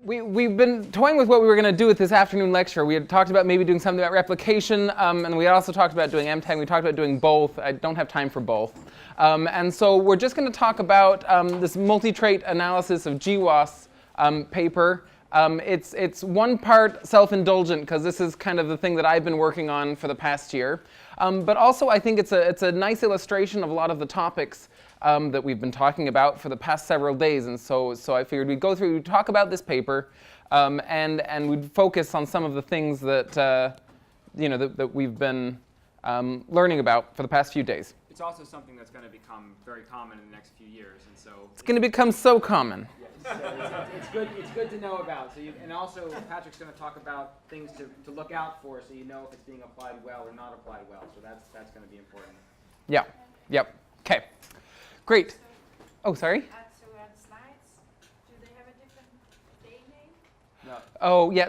We've been toying with what we were going to do with this afternoon lecture. We had talked about maybe doing something about replication, and we also talked about doing MTAG. We talked about doing both. I don't have time for both. And so we're just going to talk about this multi-trait analysis of GWAS paper. It's one part self-indulgent, because this is kind of the thing that I've been working on for the past year. But also, I think it's a nice illustration of a lot of the topics that we've been talking about for the past several days. And so I figured we'd go through, we'd talk about this paper, and we'd focus on some of the things that, that we've been learning about for the past few days. It's also something that's going to become very common in the next few years, and so it's going to become so common. Yeah, it's good to know about. So and also Patrick's going to talk about things to look out for, so you know if it's being applied well or not applied well. So that's going to be important. Yeah. Yep. Okay. Great. Oh, sorry. So slides, do they have a different day name? No. Oh, yeah.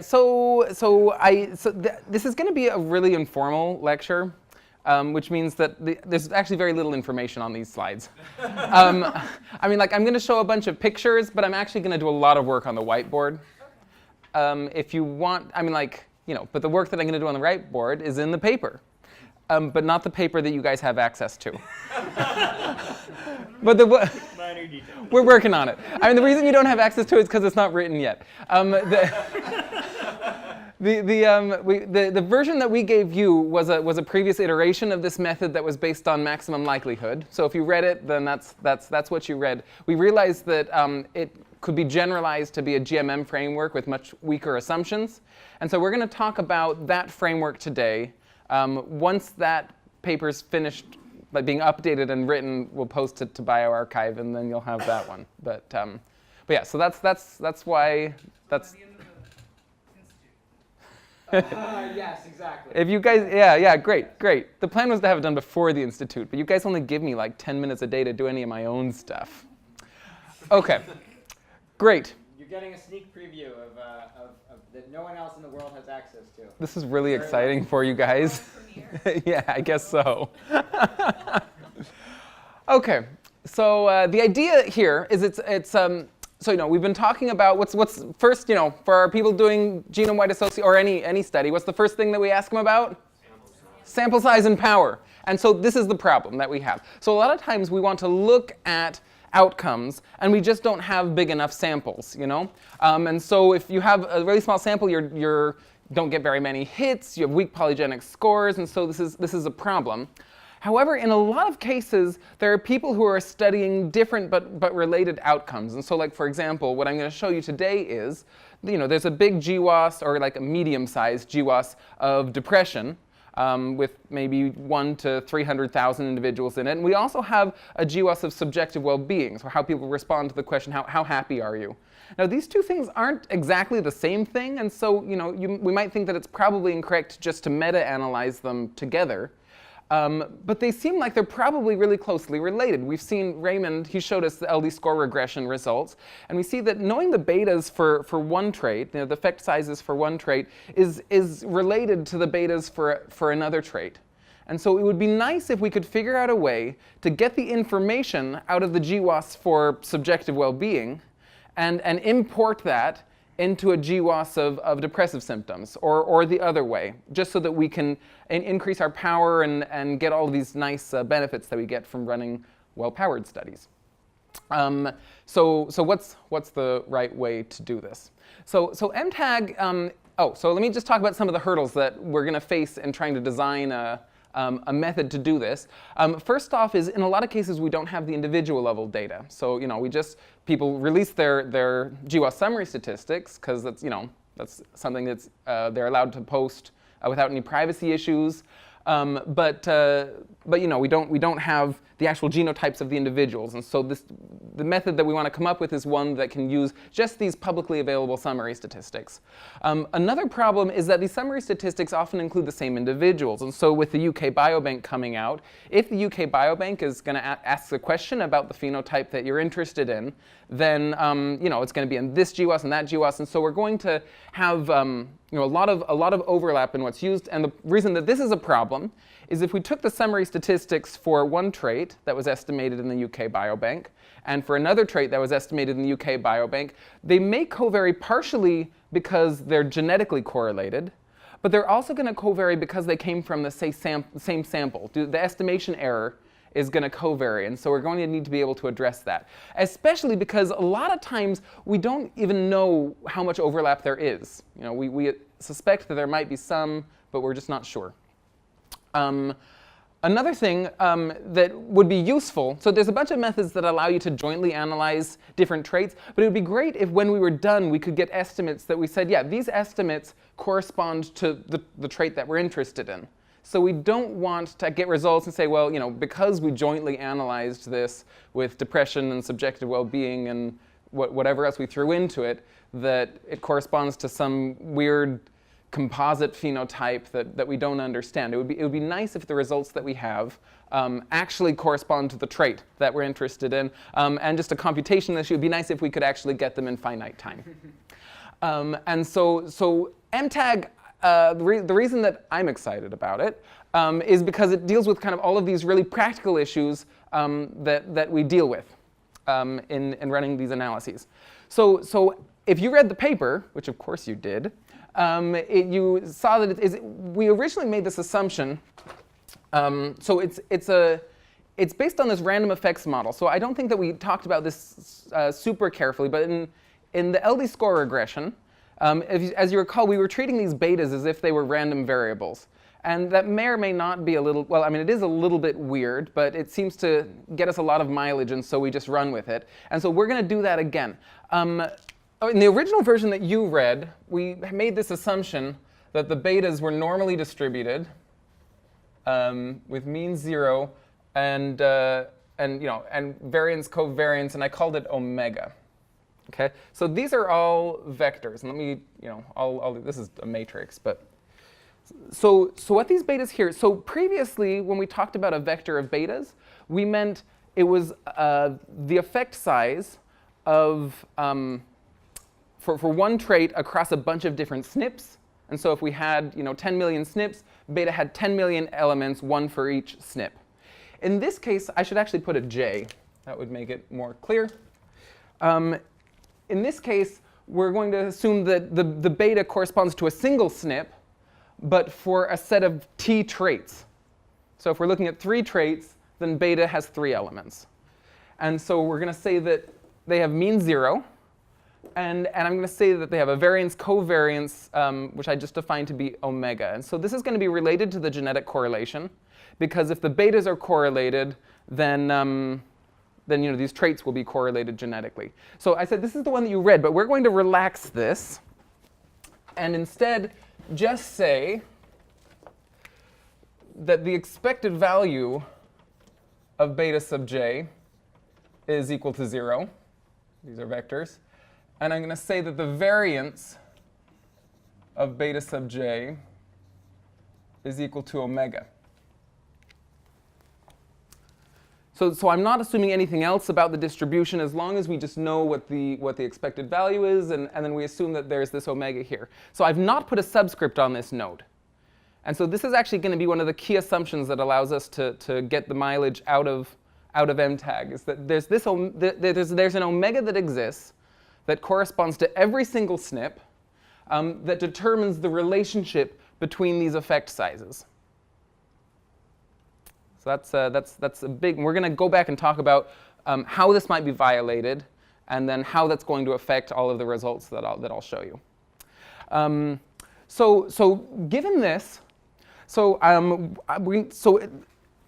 This is going to be a really informal lecture, which means that there's actually very little information on these slides. I'm going to show a bunch of pictures, but I'm actually going to do a lot of work on the whiteboard. If you want, but the work that I'm going to do on the whiteboard is in the paper, but not the paper that you guys have access to. But Minor detail. We're working on it. The reason you don't have access to it is because it's not written yet. The version that we gave you was a previous iteration of this method that was based on maximum likelihood. So if you read it, then that's what you read. We realized that it could be generalized to be a GMM framework with much weaker assumptions. And so we're going to talk about that framework today. Once that paper's finished being updated and written, we'll post it to bioRxiv, and then you'll have that one. But yeah, so that's why that's. Yes, exactly. If you guys, yeah, great. The plan was to have it done before the institute, but you guys only give me like 10 minutes a day to do any of my own stuff. Okay, great. You're getting a sneak preview of that no one else in the world has access to. This is really exciting for you guys. Yeah, I guess so. Okay, so the idea here is so we've been talking about what's first, for our people doing genome-wide association or any study, what's the first thing that we ask them about? Sample size and power. And so this is the problem that we have. So a lot of times we want to look at outcomes, and we just don't have big enough samples, And so if you have a really small sample, you don't get very many hits, you have weak polygenic scores, and so this is a problem. However, in a lot of cases, there are people who are studying different but related outcomes. And so, for example, what I'm going to show you today is, there's a big GWAS or like a medium-sized GWAS of depression with maybe 1 to 300,000 individuals in it. And we also have a GWAS of subjective well-being, so how people respond to the question, how happy are you? Now, these two things aren't exactly the same thing, and so we might think that it's probably incorrect just to meta-analyze them together. But they seem like they're probably really closely related. We've seen Raymond, he showed us the LD score regression results, and we see that knowing the betas for one trait, the effect sizes for one trait, is related to the betas for another trait. And so it would be nice if we could figure out a way to get the information out of the GWAS for subjective well-being and import that into a GWAS of depressive symptoms, or the other way, just so that we can increase our power and get all of these nice benefits that we get from running well-powered studies. So what's the right way to do this? So MTAG, so let me just talk about some of the hurdles that we're going to face in trying to design a method to do this. First off is, in a lot of cases, we don't have the individual level data. So, people release their GWAS summary statistics, because that's something that's they're allowed to post without any privacy issues. But we don't have the actual genotypes of the individuals, and so the method that we want to come up with is one that can use just these publicly available summary statistics. Another problem is that these summary statistics often include the same individuals, and so with the UK Biobank coming out, if the UK Biobank is going to ask a question about the phenotype that you're interested in, then it's going to be in this GWAS and that GWAS, and so we're going to have a lot of overlap in what's used. And the reason that this is a problem is if we took the summary statistics for one trait that was estimated in the UK Biobank, and for another trait that was estimated in the UK Biobank, they may covary partially because they're genetically correlated, but they're also going to covary because they came from the same sample. The estimation error is going to covary, and so we're going to need to be able to address that. Especially because a lot of times we don't even know how much overlap there is. We suspect that there might be some, but we're just not sure. Another thing that would be useful, so there's a bunch of methods that allow you to jointly analyze different traits, but it would be great if when we were done we could get estimates that we said, yeah, these estimates correspond to the trait that we're interested in. So we don't want to get results and say, well, because we jointly analyzed this with depression and subjective well-being and whatever else we threw into it, that it corresponds to some weird composite phenotype that we don't understand. It would be nice if the results that we have actually correspond to the trait that we're interested in. And just a computation issue, it would be nice if we could actually get them in finite time. And so MTAG, the reason that I'm excited about it is because it deals with kind of all of these really practical issues that we deal with in running these analyses. So if you read the paper, which of course you did, you saw that we originally made this assumption. So it's based on this random effects model. So I don't think that we talked about this super carefully, but in the LD score regression, as you recall, we were treating these betas as if they were random variables. And that may or may not be a little, well, I mean, it is a little bit weird, but it seems to get us a lot of mileage, and so we just run with it. And so we're going to do that again. In the original version that you read, we made this assumption that the betas were normally distributed with mean 0 and variance, covariance, and I called it omega. Okay, so these are all vectors, and let me, this is a matrix, but so what these betas here, so previously when we talked about a vector of betas, we meant it was the effect size of, for one trait across a bunch of different SNPs, and so if we had 10 million SNPs, beta had 10 million elements, one for each SNP. In this case, I should actually put a J. That would make it more clear. In this case, we're going to assume that the beta corresponds to a single SNP, but for a set of T traits. So if we're looking at 3 traits, then beta has 3 elements. And so we're going to say that they have mean 0, and I'm going to say that they have a variance covariance, which I just defined to be omega. And so this is going to be related to the genetic correlation, because if the betas are correlated, then these traits will be correlated genetically. So I said this is the one that you read, but we're going to relax this and instead just say that the expected value of beta sub j is equal to 0. These are vectors. And I'm going to say that the variance of beta sub j is equal to omega. So I'm not assuming anything else about the distribution as long as we just know what the expected value is, and then we assume that there's this omega here. So I've not put a subscript on this node. And so this is actually going to be one of the key assumptions that allows us to get the mileage out of MTAG, is that there's an omega that exists that corresponds to every single SNP that determines the relationship between these effect sizes. So that's a big, we're going to go back and talk about how this might be violated, and then how that's going to affect all of the results that I'll show you. So given this, so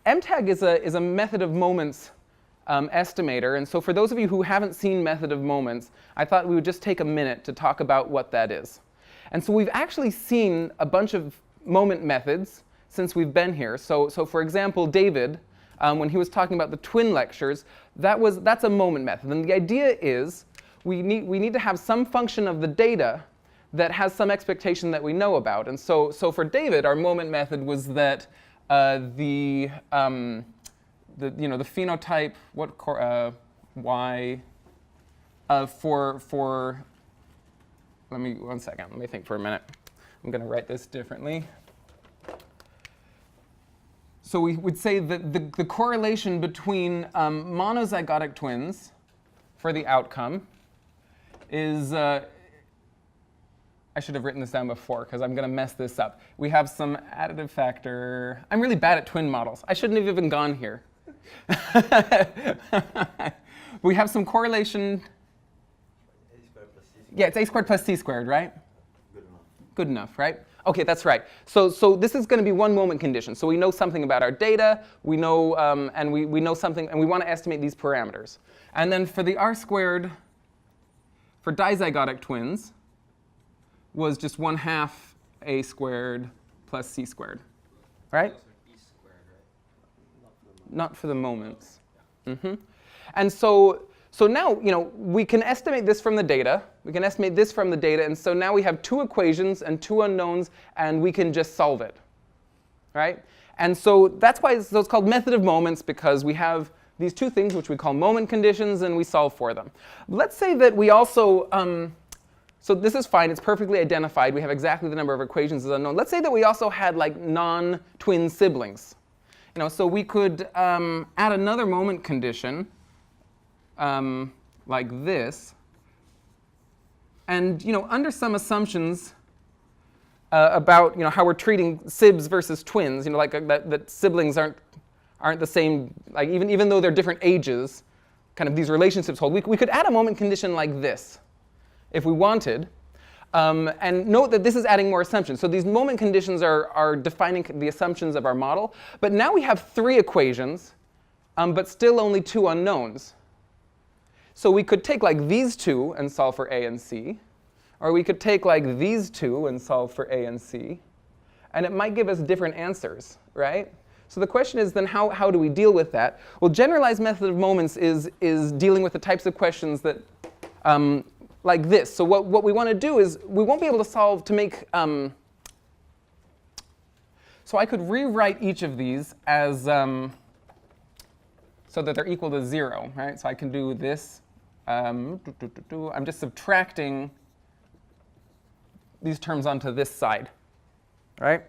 MTAG is a method of moments estimator, and so for those of you who haven't seen method of moments, I thought we would just take a minute to talk about what that is. And so we've actually seen a bunch of moment methods since we've been here. So for example, David, when he was talking about the twin lectures, that's a moment method. And the idea is we need to have some function of the data that has some expectation that we know about. And so for David, our moment method was that the phenotype y for let me think for a minute. I'm going to write this differently. So we would say that the correlation between monozygotic twins for the outcome is, I should have written this down before because I'm going to mess this up. We have some additive factor. I'm really bad at twin models. I shouldn't have even gone here. We have some correlation. Yeah, it's a squared plus c squared, right? Good enough. Good enough, right? OK, that's right. So this is going to be one moment condition. So we know something about our data. We know, and we know something, and we want to estimate these parameters. And then for the r squared, for dizygotic twins, was just 1/2 a squared plus c squared, right? Not for the moments. And so now, we can estimate this from the data. We can estimate this from the data. And so now we have 2 equations and 2 unknowns, and we can just solve it, right? And so that's why it's called method of moments, because we have these 2 things, which we call moment conditions, and we solve for them. Let's say that we also, so this is fine. It's perfectly identified. We have exactly the number of equations as unknown. Let's say that we also had like non-twin siblings. So we could add another moment condition like this. And under some assumptions about how we're treating sibs versus twins, like that siblings aren't the same, like even though they're different ages, kind of these relationships hold. We could add a moment condition like this if we wanted. And note that this is adding more assumptions. So these moment conditions are defining the assumptions of our model. But now we have 3 equations, but still only 2 unknowns. So we could take like these 2 and solve for A and C. Or we could take like these 2 and solve for A and C. And it might give us different answers, right? So the question is then how do we deal with that? Well, generalized method of moments is dealing with the types of questions that like this. So what we want to do is we won't be able to solve to make. So I could rewrite each of these as so that they're equal to 0, right? So I can do this. I'm just subtracting these terms onto this side, right?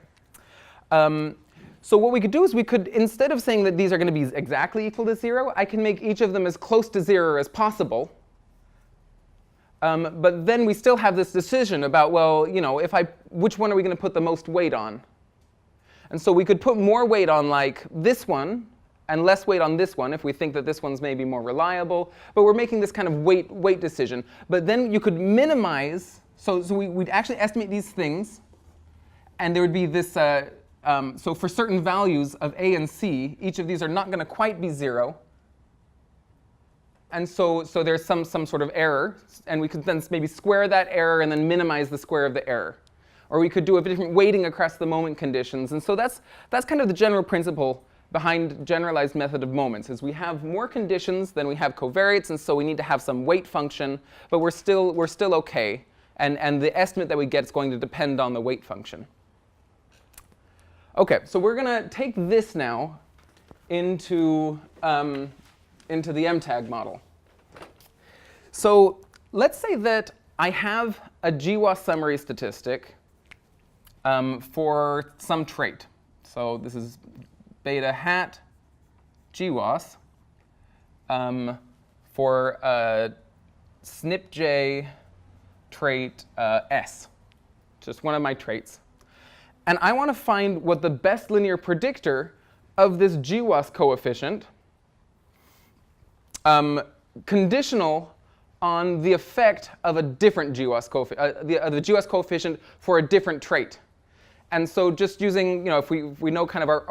So what we could do is we could, instead of saying that these are going to be exactly equal to 0, I can make each of them as close to 0 as possible. But then we still have this decision about, well, which one are we going to put the most weight on? And so we could put more weight on like this one and less weight on this one if we think that this one's maybe more reliable. But we're making this kind of weight decision. But then you could minimize. So we'd actually estimate these things. And there would be this. So for certain values of A and C, each of these are not going to quite be 0. And so there's some sort of error, and we could then maybe square that error and then minimize the square of the error. Or we could do a different weighting across the moment conditions. And so that's kind of the general principle behind generalized method of moments, is we have more conditions than we have covariates, and so we need to have some weight function, but we're still OK. And the estimate that we get is going to depend on the weight function. OK, so we're going to take this now into the MTAG model. So let's say that I have a GWAS summary statistic for some trait. So this is beta hat GWAS for SNP-J trait S, just one of my traits. And I want to find what the best linear predictor of this GWAS coefficient, conditional on the effect of a different GWAS coefficient, the GWAS coefficient for a different trait. And so just using, if we know kind of our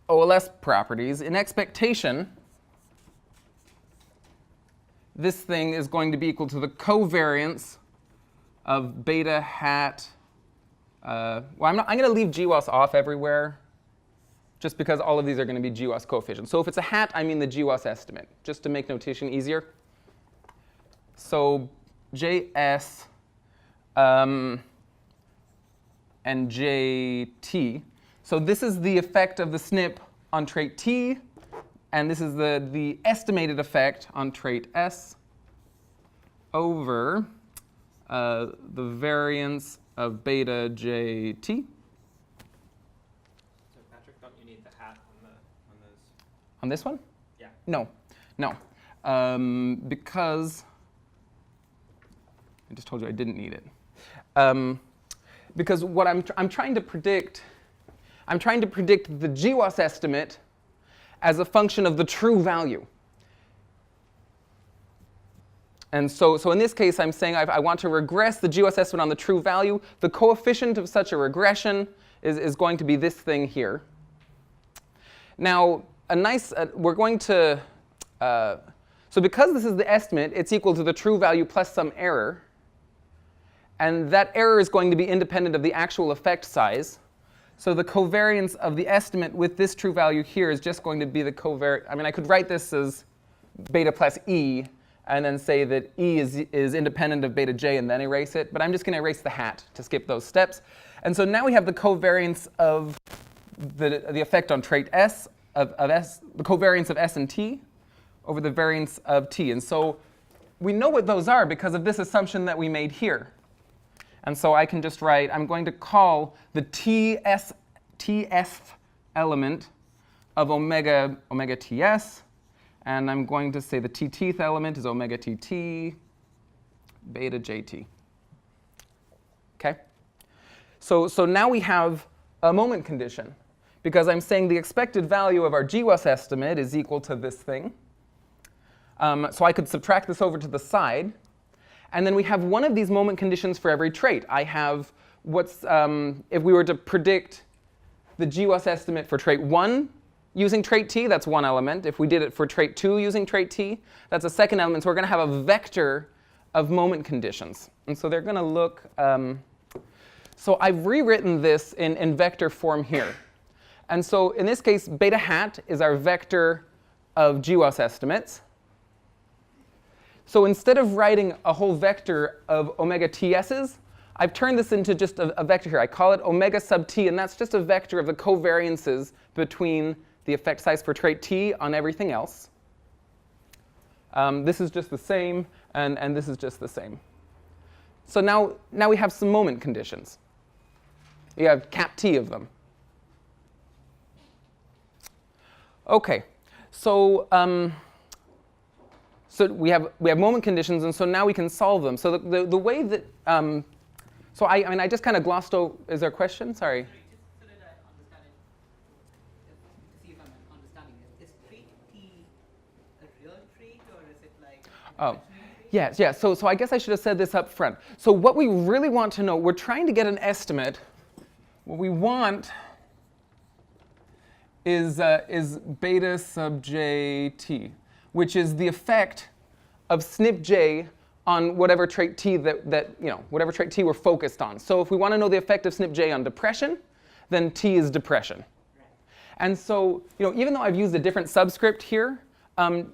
OLS properties, in expectation, this thing is going to be equal to the covariance of beta hat. Well, I'm going to leave GWAS off everywhere, just because all of these are going to be GWAS coefficients. So if it's a hat, I mean the GWAS estimate, just to make notation easier. So JS and JT. So this is the effect of the SNP on trait T, and this is the estimated effect on trait S over the variance of beta jt. So Patrick, don't you need the hat on those? On this one? Yeah. No, no, because I just told you I didn't need it. Because what I'm trying to predict the GWAS estimate as a function of the true value. And so in this case, I'm saying I want to regress the GWAS estimate on the true value. The coefficient of such a regression is going to be this thing here. Now, we're going to, so because this is the estimate, it's equal to the true value plus some error. And that error is going to be independent of the actual effect size. So the covariance of the estimate with this true value here is just going to be the covariance. I mean, I could write this as beta plus E, and then say that E is independent of beta j, and then erase it. But I'm just going to erase the hat to skip those steps. And so now we have the covariance of the effect on trait S, of S, the covariance of S and T over the variance of T. And so we know what those are because of this assumption that we made here. And so I can just write, I'm going to call the TF element of omega TS. And I'm going to say the TTth element is omega TT, beta JT. OK? So now we have a moment condition. Because I'm saying the expected value of our GWAS estimate is equal to this thing. So I could subtract this over to the side. And then we have one of these moment conditions for every trait. I have what's, if we were to predict the GWAS estimate for trait 1 using trait T, that's one element. If we did it for trait 2 using trait T, that's a second element. So we're going to have a vector of moment conditions. And so they're going to look, so I've rewritten this in vector form here. And so in this case, beta hat is our vector of GWAS estimates. So instead of writing a whole vector of omega TS's, I've turned this into just a vector here. I call it omega sub T, and that's just a vector of the covariances between the effect size for trait T on everything else. This is just the same, and this is just the same. So now we have some moment conditions. We have cap T of them. OK, so so we have moment conditions, and so now we can solve them. So the way that so I mean I just kind of glossed over. Is there a question? Sorry. Just so that I understand it, to see if I'm understanding it. Is trait T a real trait, or is it like? Oh, yes, yeah. So I guess I should have said this up front. So what we really want to know, we're trying to get an estimate. What we want is beta sub jt, which is the effect of SNP j on whatever trait T whatever trait T we're focused on. So if we want to know the effect of SNP j on depression, then T is depression. Right. And so even though I've used a different subscript here,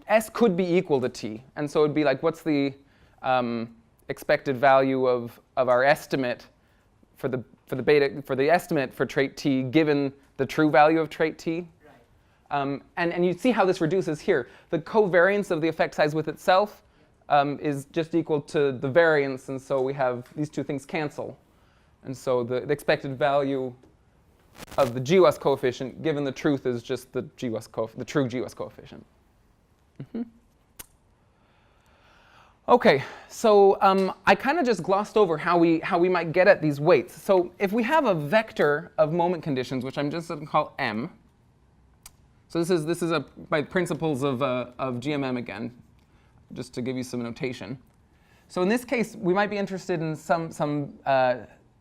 S could be equal to T. And so it'd be like, what's the expected value of our estimate for the estimate for trait T given the true value of trait T? Right. And you see how this reduces here. The covariance of the effect size with itself is just equal to the variance, and so we have these two things cancel. And so the expected value of the GWAS coefficient given the truth is just the true GWAS coefficient. Mm-hmm. OK, so I kind of just glossed over how we might get at these weights. So if we have a vector of moment conditions, which I'm just going to call M. So this is by principles of GMM again, just to give you some notation. So in this case, we might be interested in some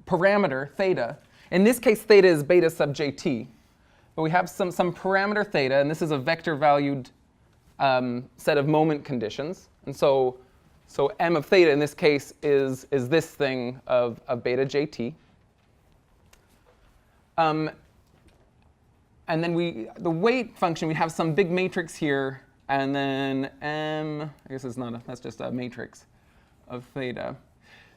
parameter theta. In this case, theta is beta sub jt. But we have some parameter theta, and this is a vector-valued set of moment conditions. And so m of theta in this case is this thing of beta jt. And then the weight function, we have some big matrix here, and then m, I guess that's just a matrix of theta.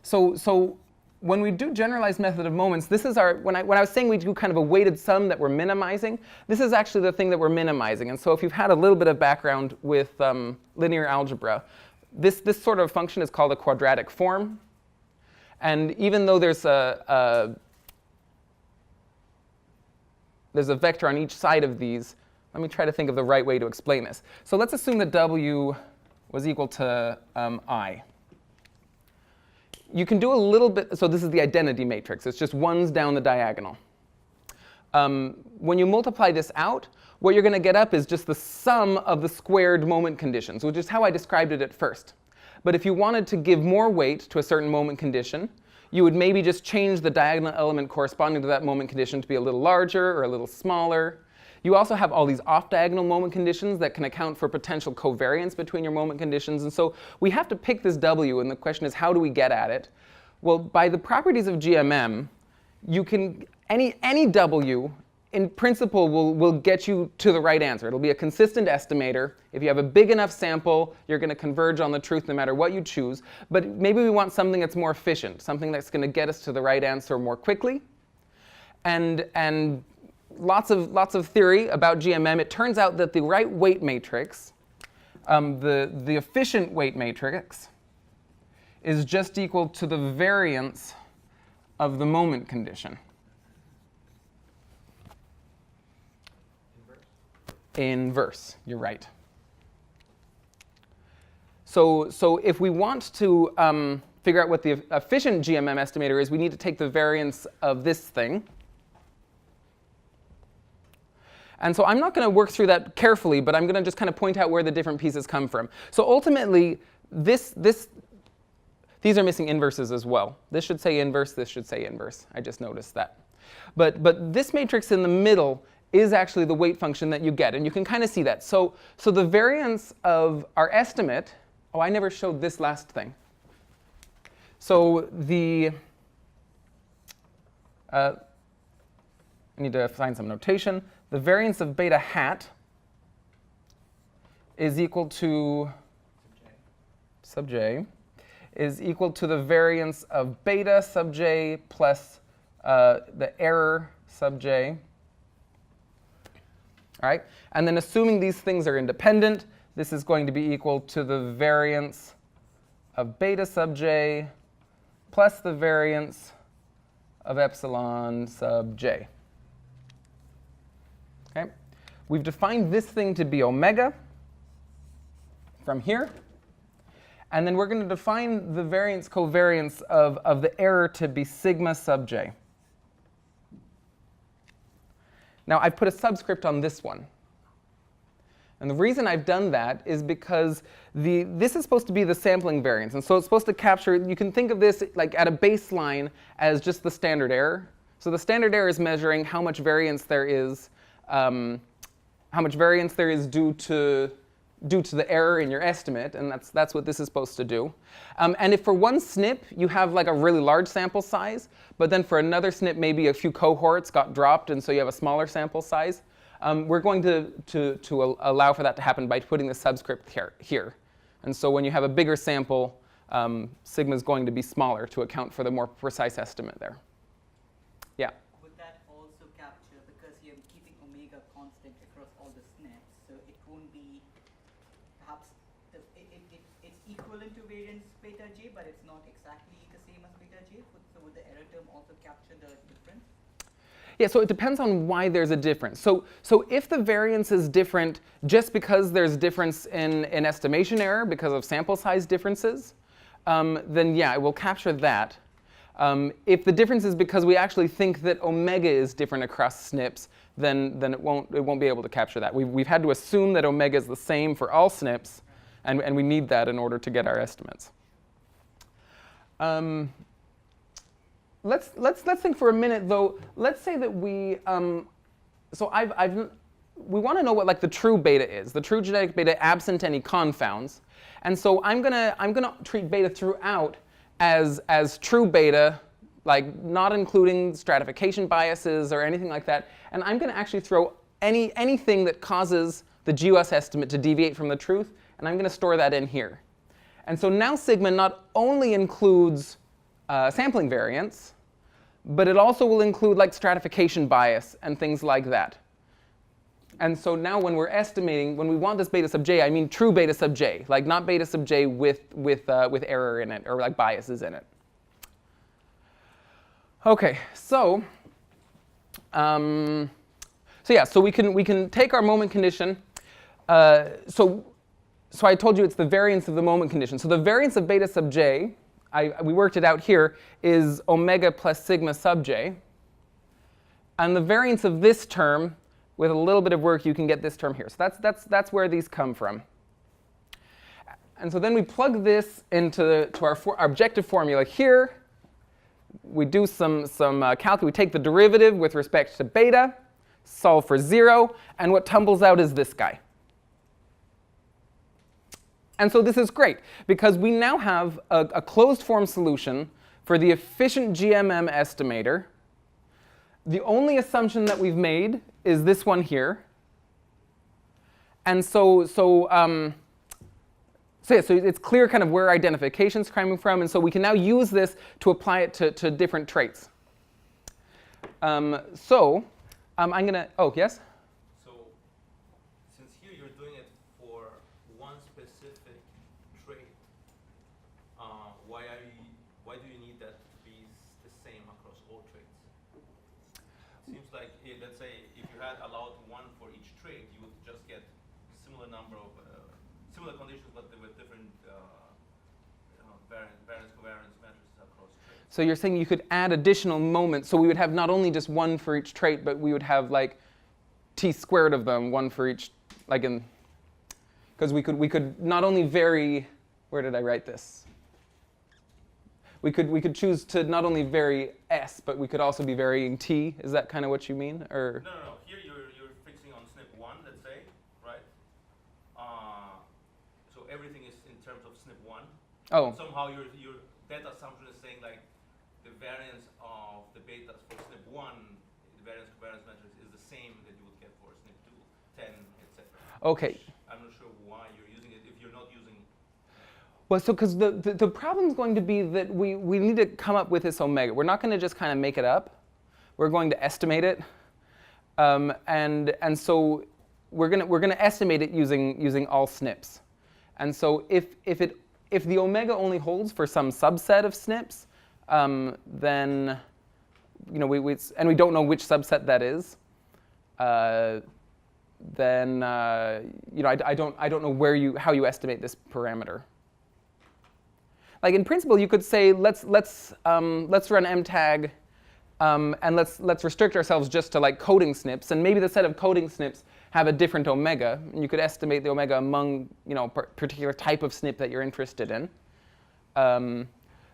So when we do generalized method of moments, this is when I was saying we do kind of a weighted sum that we're minimizing, this is actually the thing that we're minimizing. And so if you've had a little bit of background with linear algebra, this sort of function is called a quadratic form. And even though there's a vector on each side of these, let me try to think of the right way to explain this. So let's assume that W was equal to I. You can do a little bit, so this is the identity matrix. It's just ones down the diagonal. When you multiply this out, what you're going to get up is just the sum of the squared moment conditions, which is how I described it at first. But if you wanted to give more weight to a certain moment condition, you would maybe just change the diagonal element corresponding to that moment condition to be a little larger or a little smaller. You also have all these off-diagonal moment conditions that can account for potential covariance between your moment conditions. And so we have to pick this W, and the question is, how do we get at it? Well, by the properties of GMM, you can, any W, in principle, will get you to the right answer. It'll be a consistent estimator. If you have a big enough sample, you're going to converge on the truth no matter what you choose. But maybe we want something that's more efficient, something that's going to get us to the right answer more quickly. And lots of theory about GMM. It turns out that the right weight matrix, the efficient weight matrix, is just equal to the variance of the moment condition. Inverse, you're right. So if we want to figure out what the efficient GMM estimator is, we need to take the variance of this thing. And so I'm not going to work through that carefully, but I'm going to just kind of point out where the different pieces come from. So ultimately, these are missing inverses as well. This should say inverse, this should say inverse. I just noticed that. But this matrix in the middle is actually the weight function that you get, and you can kind of see that. So the variance of our estimate, oh, I never showed this last thing. So I need to find some notation. The variance of beta hat is equal to sub j is equal to the variance of beta sub j plus the error sub j. All right? And then assuming these things are independent, this is going to be equal to the variance of beta sub j plus the variance of epsilon sub j. Okay? We've defined this thing to be omega from here. And then we're going to define the variance covariance of the error to be sigma sub j. Now, I've put a subscript on this one. And the reason I've done that is because this is supposed to be the sampling variance. And so it's supposed to capture, you can think of this like at a baseline as just the standard error. So the standard error is measuring how much variance there is due to the error in your estimate, and that's what this is supposed to do. And if for one SNP you have like a really large sample size, but then for another SNP maybe a few cohorts got dropped, and so you have a smaller sample size, we're going to allow for that to happen by putting the subscript here. And so when you have a bigger sample, sigma is going to be smaller to account for the more precise estimate there. Yeah. Would that also capture, because you're keeping omega constant across all the SNPs, so it won't be perhaps it's equivalent to variance beta j, but it's not exactly the same as beta j. So would the error term also capture the difference? Yeah, so it depends on why there's a difference. So if the variance is different just because there's difference in estimation error because of sample size differences, then yeah, it will capture that. If the difference is because we actually think that omega is different across SNPs, then it won't be able to capture that. We've had to assume that omega is the same for all SNPs, and we need that in order to get our estimates. Let's think for a minute though. Let's say that we we want to know what like the true beta is, the true genetic beta absent any confounds, and so I'm gonna treat beta throughout as true beta, like not including stratification biases or anything like that, and I'm going to actually throw anything that causes the GWAS estimate to deviate from the truth, and I'm going to store that in here. And so now sigma not only includes sampling variance, but it also will include like stratification bias and things like that. And so now when we're estimating, when we want this beta sub j, I mean true beta sub j, like not beta sub j with error in it or like biases in it. Okay, so so we can take our moment condition. So I told you it's the variance of the moment condition. So the variance of beta sub j, we worked it out here, is omega plus sigma sub j. And the variance of this term, with a little bit of work, you can get this term here. So that's where these come from. And so then we plug this into our objective formula here. We do some calculus. We take the derivative with respect to beta, solve for 0, and what tumbles out is this guy. And so this is great, because we now have a closed form solution for the efficient GMM estimator. The only assumption that we've made is this one here. And so it's clear kind of where identification's coming from, and so we can now use this to apply it to different traits. I'm going to, oh, yes? So since here you're doing it for one specific trait, why do you need that to be the same across all traits? Seems like, let's say, if you had allowed one for each trait, you would just get similar number of similar conditions, but they were different variance covariance matrices across traits. So you're saying you could add additional moments, so we would have not only just one for each trait, but we would have like t squared of them, one for each, like in, because we could not only vary, where did I write this? We could choose to not only vary s, but we could also be varying t. Is that kind of what you mean, or? No. Here you're fixing on SNP 1, let's say, right? So everything is in terms of SNP 1. Oh. Somehow your that assumption is saying like the variance of the betas for SNP 1, the variance covariance matrix is the same that you would get for SNP 2, 10, etc. Okay. I'm not sure why you're using it if you're not using. Well, so because the problem is going to be that we need to come up with this omega. We're not going to just kind of make it up. We're going to estimate it, and so we're going to estimate it using all SNPs. And so if the omega only holds for some subset of SNPs, then and we don't know which subset that is, then I don't know how you estimate this parameter. Like in principle, you could say let's run MTAG, and let's restrict ourselves just to like coding SNPs, and maybe the set of coding SNPs have a different omega, and you could estimate the omega among particular type of SNP that you're interested in.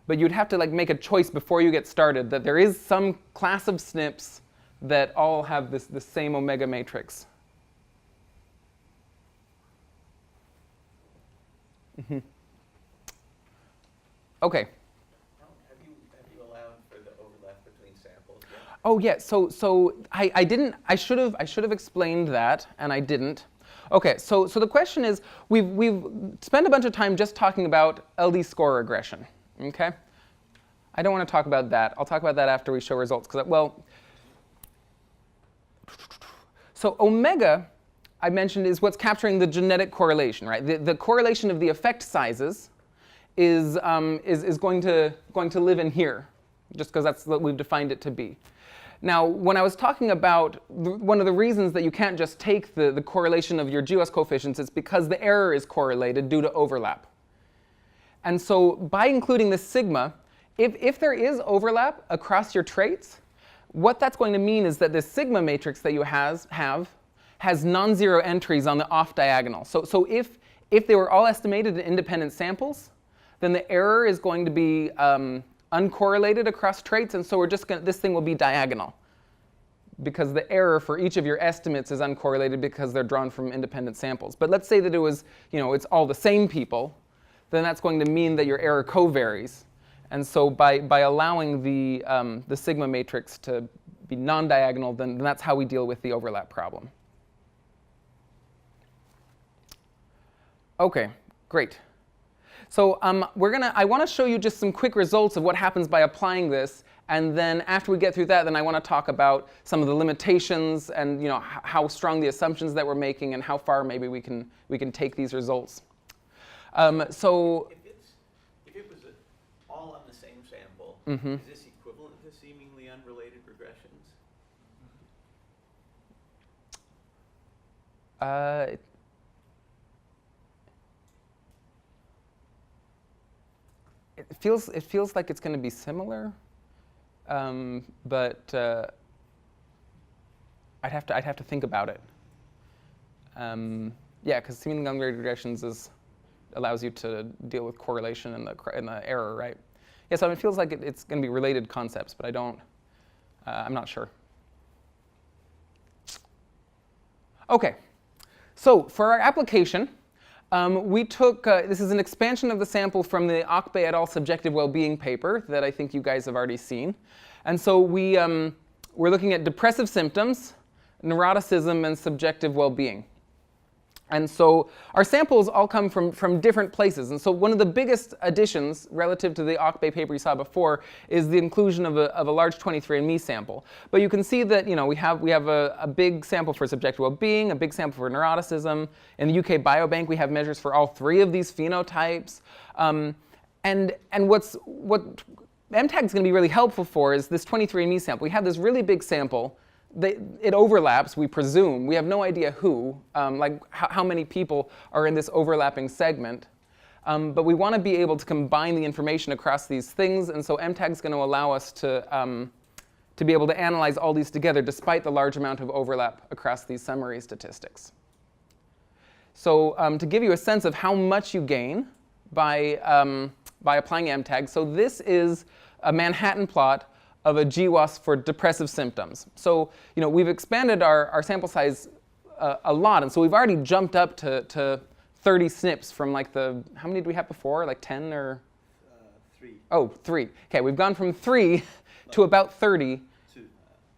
But you'd have to like make a choice before you get started that there is some class of SNPs that all have the same omega matrix. Mm-hmm. Okay. Have you allowed for the overlap between samples yet? Oh yeah. So I didn't. I should have explained that, and I didn't. Okay. So the question is, we've spent a bunch of time just talking about LD score regression. Okay. I don't want to talk about that. I'll talk about that after we show results. So omega, I mentioned, is what's capturing the genetic correlation, right? The correlation of the effect sizes is going to live in here, just because that's what we've defined it to be. Now, when I was talking about one of the reasons that you can't just take the correlation of your GWAS coefficients, it's because the error is correlated due to overlap. And so by including this sigma, if there is overlap across your traits, what that's going to mean is that this sigma matrix that you have has non-zero entries on the off diagonal. So if they were all estimated in independent samples, then the error is going to be uncorrelated across traits, and so this thing will be diagonal, because the error for each of your estimates is uncorrelated because they're drawn from independent samples. But let's say that it was, it's all the same people, then that's going to mean that your error covaries. And so by allowing the sigma matrix to be non-diagonal, then that's how we deal with the overlap problem. Okay, great. So I want to show you just some quick results of what happens by applying this, and then after we get through that, then I want to talk about some of the limitations and how strong the assumptions that we're making and how far maybe we can take these results. So if it was all on the same sample, Mm-hmm. is this equivalent to seemingly unrelated regressions? It feels like it's going to be similar, but I'd have to think about it. Yeah, because seemingly unrelated regressions allows you to deal with correlation in the error, right? Yeah, so it feels like it's going to be related concepts, but I'm not sure. Okay, so for our application, we took, this is an expansion of the sample from the Akbe et al. Subjective Well-being paper that I think you guys have already seen. And so we're looking at depressive symptoms, neuroticism, and subjective well-being. And so our samples all come from different places. And so one of the biggest additions relative to the Akbe paper you saw before is the inclusion of a large 23andMe sample. But you can see that we have a big sample for subjective well-being, a big sample for neuroticism. In the UK Biobank, we have measures for all three of these phenotypes. And what MTAG is going to be really helpful for is this 23andMe sample. We have this really big sample. It overlaps, we presume. We have no idea who, like how many people are in this overlapping segment. But we want to be able to combine the information across these things, and so MTAG is going to allow us to be able to analyze all these together despite the large amount of overlap across these summary statistics. So to give you a sense of how much you gain by applying MTAG, so this is a Manhattan plot of a GWAS for depressive symptoms. So we've expanded our sample size a lot, and so we've already jumped up to 30 SNPs from like how many did we have before? Like 10 or? 3. Oh, 3. Okay, we've gone from 3 to about 30. 2.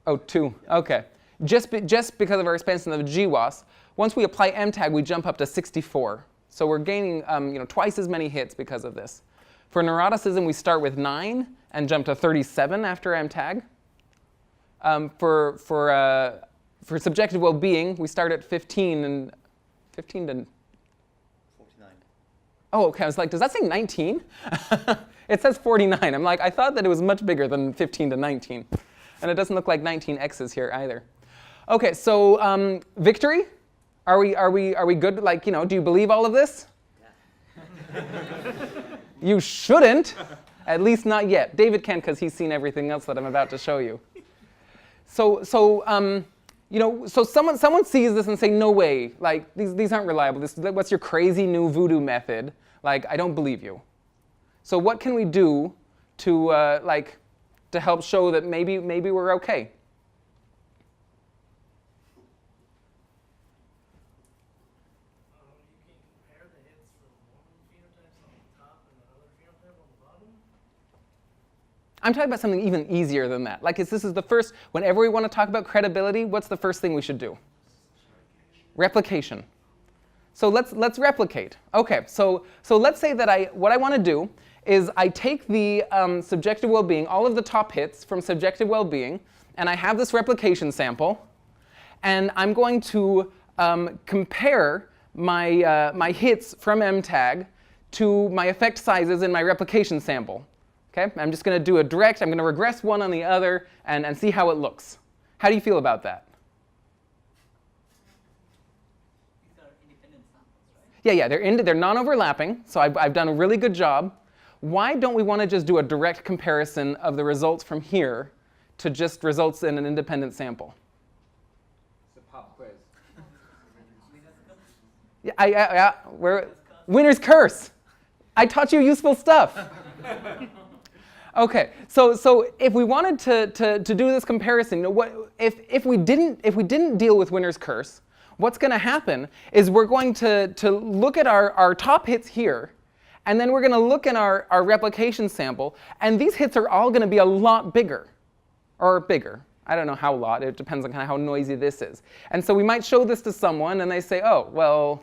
Oh, 2. Okay. Just because of our expansion of GWAS, once we apply MTAG, we jump up to 64. So we're gaining twice as many hits because of this. For neuroticism, we start with 9 and jump to 37 after MTAG. For subjective well-being, we start at 15 and 15 to 49. Oh, okay. I was like, does that say 19? It says 49. I'm like, I thought that it was much bigger than 15 to 19, and it doesn't look like 19 X's here either. Okay, so victory. Are we good? Like, do you believe all of this? Yeah. You shouldn't. At least not yet. David can, because he's seen everything else that I'm about to show you. So someone sees this and say, no way, like these aren't reliable. What's your crazy new voodoo method? Like, I don't believe you. So what can we do to help show that maybe we're okay? I'm talking about something even easier than that. Like, this is the first, whenever we want to talk about credibility, what's the first thing we should do? Replication. So let's replicate. Okay, so let's say that what I want to do is I take the subjective well-being, all of the top hits from subjective well-being, and I have this replication sample, and I'm going to compare my hits from MTAG to my effect sizes in my replication sample. Okay, I'm just going to do I'm going to regress one on the other and see how it looks. How do you feel about that? These are independent samples, right? Yeah, they're non-overlapping, so I've done a really good job. Why don't we want to just do a direct comparison of the results from here to just results in an independent sample? It's a pop quiz. Yeah, winner's curse. I taught you useful stuff. Okay, so if we wanted to do this comparison, if we didn't deal with winner's curse, what's going to happen is we're going to look at our top hits here, and then we're going to look in our replication sample, and these hits are all going to be a lot bigger, or bigger. I don't know how a lot. It depends on kind of how noisy this is. And so we might show this to someone, and they say, oh, well,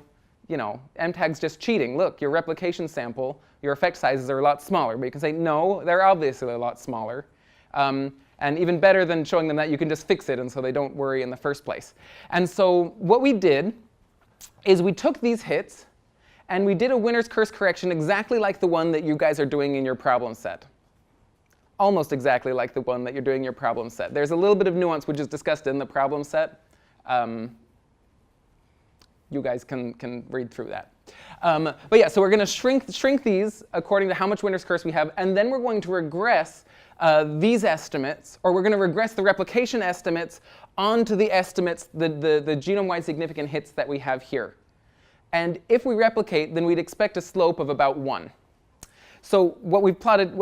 MTAG's just cheating. Look, your replication sample, your effect sizes are a lot smaller. But you can say, no, they're obviously a lot smaller. And even better than showing them that, you can just fix it, and so they don't worry in the first place. And so what we did is we took these hits, and we did a winner's curse correction exactly like the one that you guys are doing in your problem set. almost exactly like the one that you're doing your problem set. There's a little bit of nuance which is discussed in the problem set. You guys can read through that. But yeah, so we're going to shrink these according to how much winner's curse we have, and then we're going to regress these estimates, or we're going to regress the replication estimates onto the estimates, the genome-wide significant hits that we have here. And if we replicate, then we'd expect a slope of about 1. So what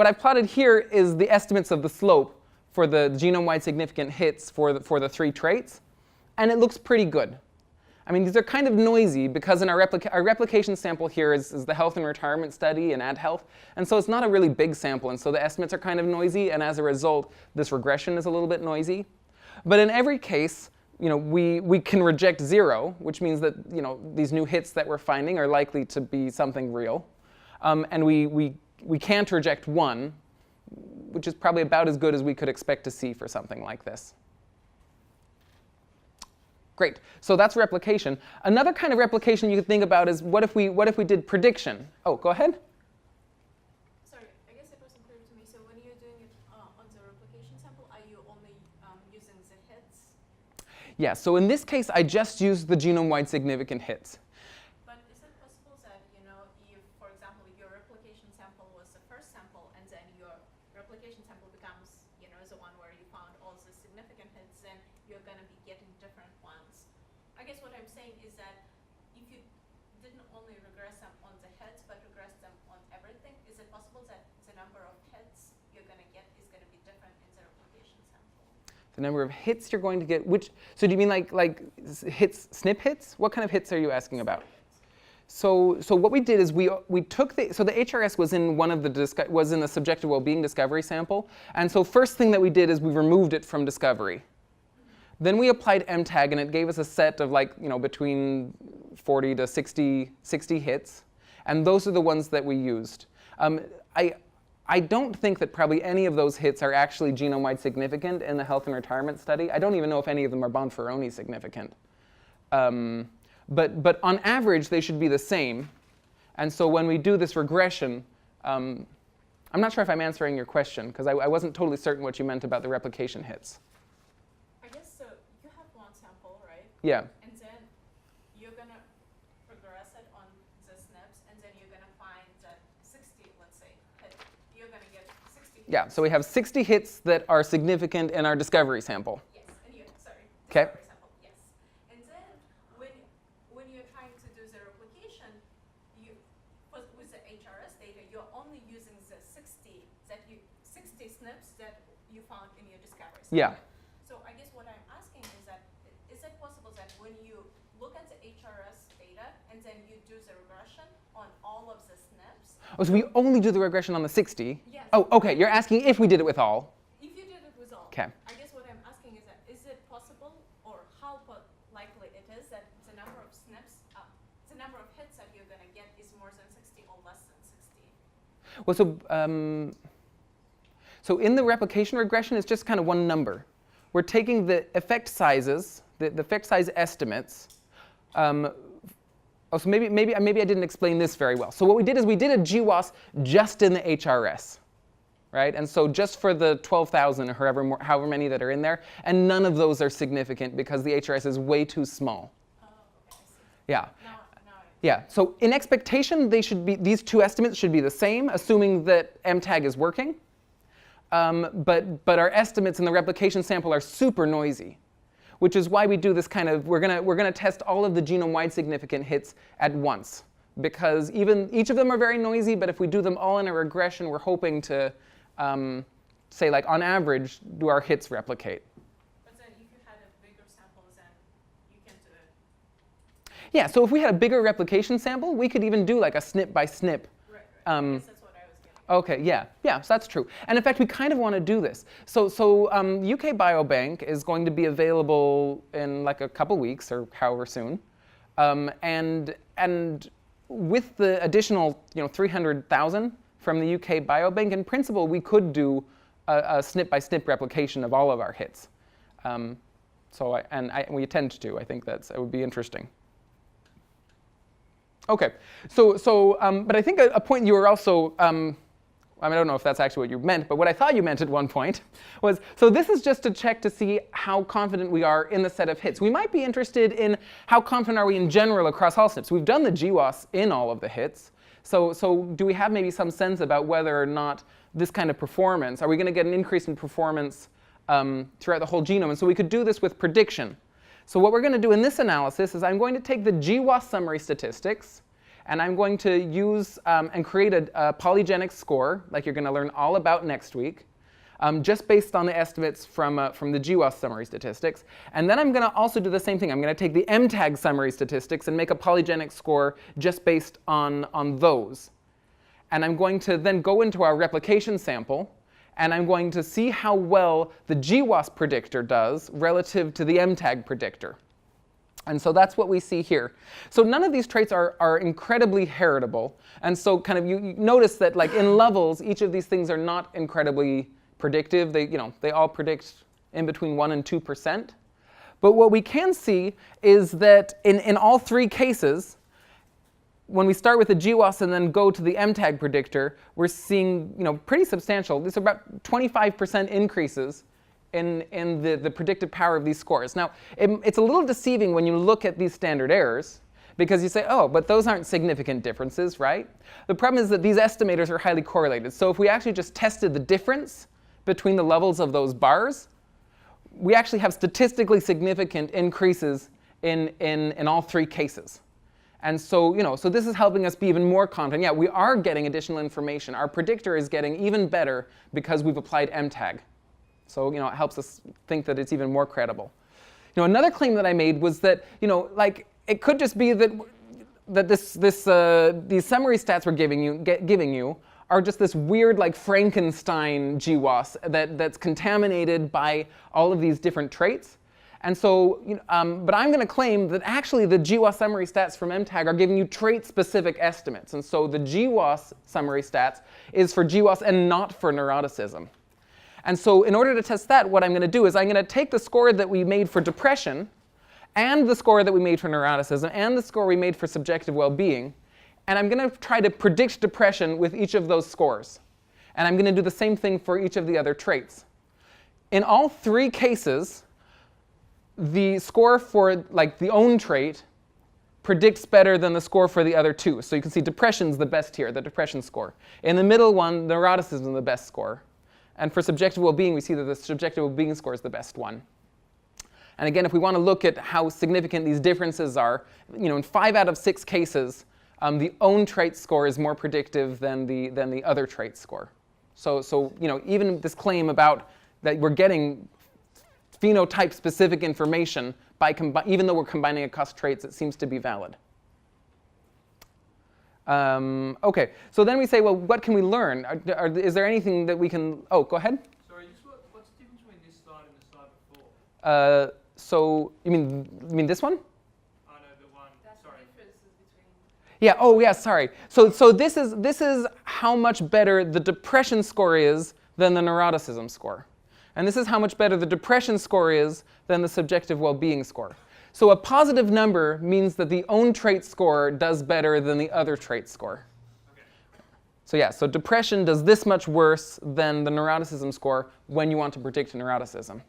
I've plotted here is the estimates of the slope for the genome-wide significant hits for the 3 traits, and it looks pretty good. I mean, these are kind of noisy because in our replication sample here is the health and retirement study and AdHealth, and so it's not a really big sample, and so the estimates are kind of noisy, and as a result, this regression is a little bit noisy. But in every case, we can reject 0, which means that these new hits that we're finding are likely to be something real, and we can't reject 1, which is probably about as good as we could expect to see for something like this. Great. So that's replication. Another kind of replication you could think about is what if we did prediction? Oh, go ahead. Sorry, I guess it wasn't clear to me. So when you're doing it on the replication sample, are you only using the hits? Yeah, so in this case, I just used the genome-wide significant hits. But is it possible that, if, for example, your replication sample was the first sample, and then your replication sample becomes, the one where you found all the significant hits, then you're going to be getting different ones. I guess what I'm saying is that if you didn't only regress them on the hits, but regress them on everything, is it possible that the number of hits you're going to get is going to be different in the replication sample? The number of hits you're going to get, so do you mean like hits, SNP hits? What kind of hits are you asking about? So what we did is we took the HRS was in in the subjective well-being discovery sample, and so first thing that we did is we removed it from discovery. Then we applied MTAG, and it gave us a set of between 40 to 60 hits, and those are the ones that we used. I don't think that probably any of those hits are actually genome-wide significant in the health and retirement study. I don't even know if any of them are Bonferroni significant. But on average, they should be the same. And so when we do this regression, I'm not sure if I'm answering your question, because I wasn't totally certain what you meant about the replication hits. I guess so. You have one sample, right? Yeah. And then you're going to regress it on the SNPs, and then you're going to find that 60, let's say, you're going to get 60 hits. Yeah, so we have 60 hits that are significant in our discovery sample. Yes, and discovery sample, yes. And then when you're trying to do the replication, with the HRS data, you're only using the 60 SNPs that you found in your discovery sample. Yeah. So I guess what I'm asking is that, is it possible that when you look at the HRS data and then you do the regression on all of the SNPs? Oh, so we only do the regression on the 60? Yes. Oh, okay. You're asking if we did it with all. If you did it with all. Okay. I guess what I'm asking is that, is it possible, or how likely it is that the number of SNPs, the number of hits that you're going to get is more than 60 or less than 60? Well, so in the replication regression, it's just kind of one number. We're taking the effect sizes, the effect size estimates. So maybe I didn't explain this very well. So what we did is we did a GWAS just in the HRS, right? And so just for the 12,000 or however many that are in there, and none of those are significant because the HRS is way too small. Oh, okay, I see. Yeah. Now Yeah. So in expectation, these two estimates should be the same, assuming that MTAG is working. But our estimates in the replication sample are super noisy, which is why we do this kind of, we're gonna test all of the genome-wide significant hits at once, because each of them are very noisy, but if we do them all in a regression, we're hoping to say, on average, do our hits replicate? But then if you had a bigger sample, then you can do it. Yeah, so if we had a bigger replication sample, we could even do a SNP by SNP. Right. I guess that's what I was getting at. Okay, yeah, so that's true. And in fact, we kind of want to do this. So UK Biobank is going to be available in a couple weeks or however soon. And with the additional 300,000 from the UK Biobank, in principle, we could do a SNP by SNP replication of all of our hits. We intend to. I think it would be interesting. Okay, but I think a point you were also I don't know if that's actually what you meant, but what I thought you meant at one point was, so this is just to check to see how confident we are in the set of hits. We might be interested in how confident are we in general across all SNPs. We've done the GWAS in all of the hits. So do we have maybe some sense about whether or not this kind of performance, are we going to get an increase in performance throughout the whole genome? And so we could do this with prediction. So what we're going to do in this analysis is I'm going to take the GWAS summary statistics, and I'm going to use and create a polygenic score, like you're going to learn all about next week, just based on the estimates from the GWAS summary statistics. And then I'm going to also do the same thing. I'm going to take the MTAG summary statistics and make a polygenic score just based on those. And I'm going to then go into our replication sample, and I'm going to see how well the GWAS predictor does relative to the MTAG predictor. And so that's what we see here. So none of these traits are incredibly heritable. And so kind of you notice that like in levels, each of these things are not incredibly predictive. They all predict in between 1% and 2%. But what we can see is that in all three cases, when we start with the GWAS and then go to the MTAG predictor, we're seeing pretty substantial. These are about 25% increases in the predictive power of these scores. Now, it's a little deceiving when you look at these standard errors, because you say, oh, but those aren't significant differences, right? The problem is that these estimators are highly correlated. So if we actually just tested the difference between the levels of those bars, we actually have statistically significant increases in all three cases. And so, so this is helping us be even more confident. Yeah, we are getting additional information. Our predictor is getting even better because we've applied MTAG. So, it helps us think that it's even more credible. Another claim that I made was that, like it could just be that these summary stats we're giving you are just this weird like Frankenstein GWAS that's contaminated by all of these different traits. And so, but I'm going to claim that actually the GWAS summary stats from MTAG are giving you trait-specific estimates. And so the GWAS summary stats is for GWAS and not for neuroticism. And so in order to test that, what I'm going to do is I'm going to take the score that we made for depression and the score that we made for neuroticism and the score we made for subjective well-being, and I'm going to try to predict depression with each of those scores. And I'm going to do the same thing for each of the other traits. In all three cases, the score for like the own trait predicts better than the score for the other two. So you can see depression's the best here, the depression score. In the middle one, neuroticism is the best score. And for subjective well-being, we see that the subjective well-being score is the best one. And again, if we want to look at how significant these differences are, in 5 out of 6 cases, the own trait score is more predictive than the other trait score. So even this claim about that we're getting phenotype-specific information even though we're combining across traits, it seems to be valid. OK, so then we say, well, what can we learn? Is there anything that we can? Oh, go ahead. Sorry, just what's the difference between this slide and the slide before? So you mean this one? Oh no, the one. Sorry. Yeah. Oh, yeah. Sorry. So this is how much better the depression score is than the neuroticism score, and this is how much better the depression score is than the subjective well-being score. So a positive number means that the own trait score does better than the other trait score. Okay. So yeah. So depression does this much worse than the neuroticism score when you want to predict neuroticism.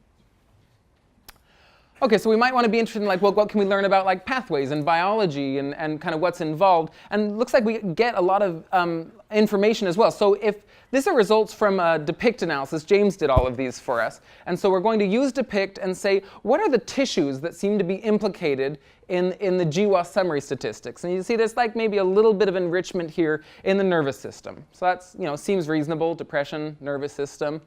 Okay, so we might want to be interested in like, well, what can we learn about like pathways and biology and kind of what's involved? And it looks like we get a lot of information as well. So if these are results from a DEPICT analysis, James did all of these for us. And so we're going to use DEPICT and say, what are the tissues that seem to be implicated in the GWAS summary statistics? And you see there's like maybe a little bit of enrichment here in the nervous system. So that's, seems reasonable, depression, nervous system.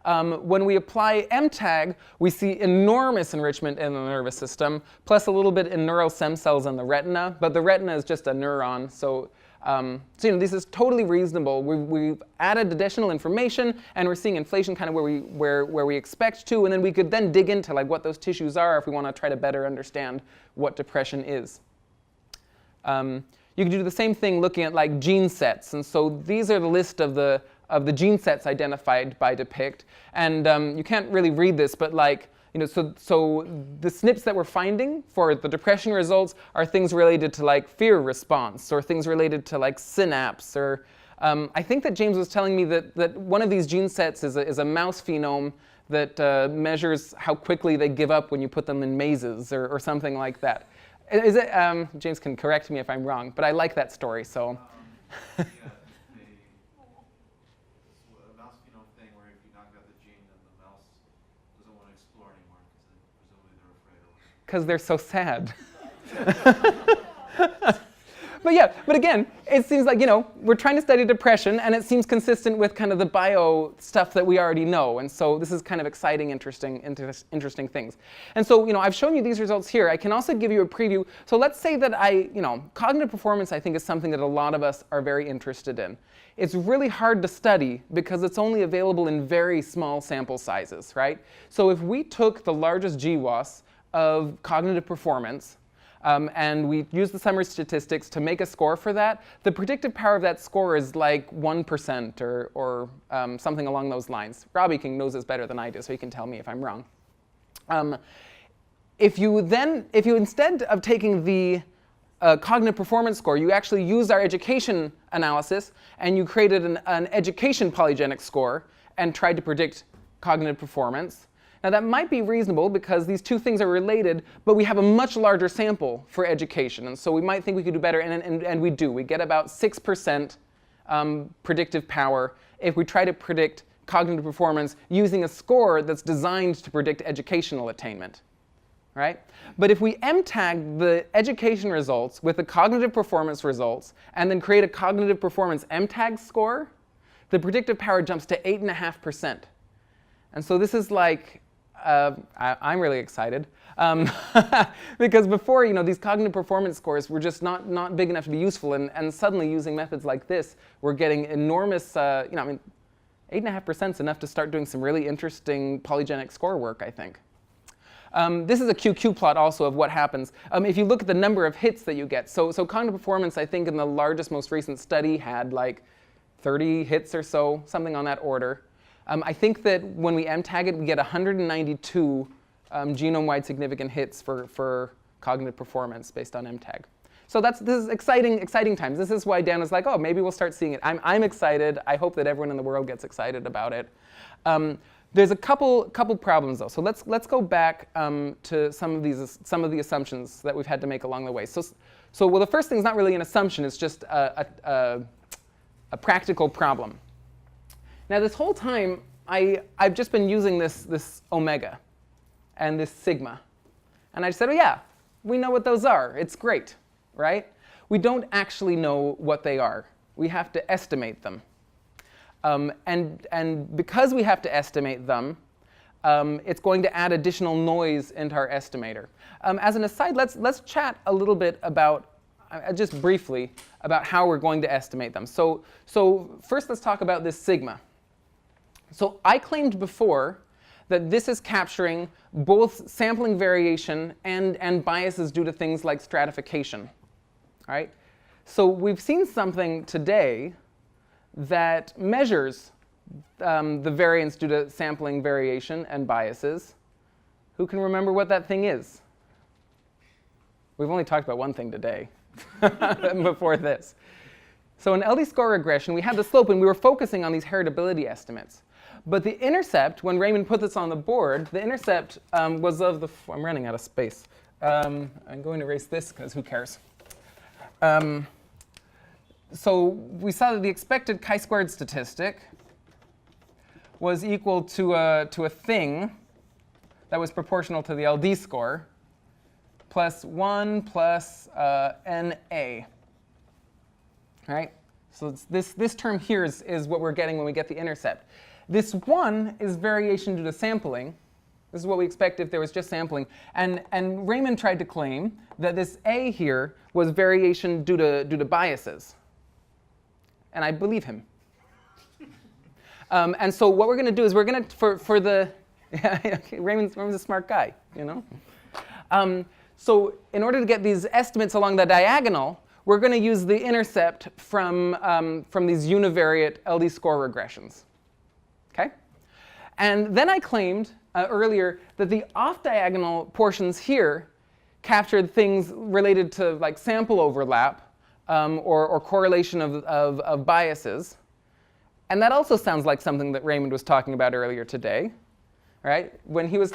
When we apply MTAG, we see enormous enrichment in the nervous system, plus a little bit in neural stem cells in the retina. But the retina is just a neuron, so this is totally reasonable. We've added additional information, and we're seeing inflation kind of where we expect to, and then we could then dig into like what those tissues are if we want to try to better understand what depression is. You can do the same thing looking at like gene sets, and so these are the list of the gene sets identified by DEPICT, and you can't really read this, but like so the SNPs that we're finding for the depression results are things related to like fear response, or things related to like synapse, or I think that James was telling me that one of these gene sets is a mouse phenome that measures how quickly they give up when you put them in mazes or something like that. Is it? James can correct me if I'm wrong, but I like that story. So. Yeah, it's a mouse phenome thing where if you knock out the gene, then the mouse doesn't want to explore anymore because presumably they're afraid or whatever. Because they're so sad. But yeah, but again, it seems like, we're trying to study depression, and it seems consistent with kind of the bio stuff that we already know. And so this is kind of exciting, interesting things. And so, I've shown you these results here. I can also give you a preview. So let's say that cognitive performance, I think, is something that a lot of us are very interested in. It's really hard to study because it's only available in very small sample sizes, right? So if we took the largest GWAS of cognitive performance, and we use the summary statistics to make a score for that, the predictive power of that score is like 1% or something along those lines. Robbie knows this better than I do, so he can tell me if I'm wrong. If you instead of taking the cognitive performance score, you actually used our education analysis and you created an education polygenic score and tried to predict cognitive performance. Now that might be reasonable because these two things are related, but we have a much larger sample for education, and so we might think we could do better, and we do. We get about 6% predictive power if we try to predict cognitive performance using a score that's designed to predict educational attainment, right? But if we MTAG the education results with the cognitive performance results and then create a cognitive performance MTAG score, the predictive power jumps to 8.5%. And so this is like, I'm really excited because before, these cognitive performance scores were just not big enough to be useful, and suddenly using methods like this, we're getting enormous, 8.5% is enough to start doing some really interesting polygenic score work, I think. This is a QQ plot also of what happens. If you look at the number of hits that you get, so cognitive performance, I think in the largest, most recent study had like 30 hits or so, something on that order. I think that when we MTAG it, we get 192 genome-wide significant hits for cognitive performance based on MTAG. So this is exciting times. This is why Dan was like, oh, maybe we'll start seeing it. I'm excited. I hope that everyone in the world gets excited about it. There's a couple problems though. So let's go back to some of the assumptions that we've had to make along the way. So well, the first thing is not really an assumption. It's just a practical problem. Now this whole time, I've just been using this omega and this sigma. And I said, oh yeah, we know what those are. It's great, right? We don't actually know what they are. We have to estimate them. And because we have to estimate them, it's going to add additional noise into our estimator. As an aside, let's chat a little bit about, just briefly, about how we're going to estimate them. So first let's talk about this sigma. So I claimed before that this is capturing both sampling variation and biases due to things like stratification. All right? So we've seen something today that measures the variance due to sampling variation and biases. Who can remember what that thing is? We've only talked about one thing today before this. So in LD score regression, we had the slope, and we were focusing on these heritability estimates. But the intercept, when Raymond put this on the board, the intercept was of the, I'm running out of space. I'm going to erase this because who cares? So we saw that the expected chi-squared statistic was equal to a thing that was proportional to the LD score plus 1 plus NA. All right? So this term here is what we're getting when we get the intercept. This 1 is variation due to sampling. This is what we expect if there was just sampling. And Raymond tried to claim that this A here was variation due to biases. And I believe him. And so what we're going to do is we're going to, for the, yeah, okay, Raymond's a smart guy, you know. So in order to get these estimates along the diagonal, we're going to use the intercept from these univariate LD score regressions. Okay? And then I claimed earlier that the off-diagonal portions here captured things related to like sample overlap or correlation of biases. And that also sounds like something that Raymond was talking about earlier today, right? When he was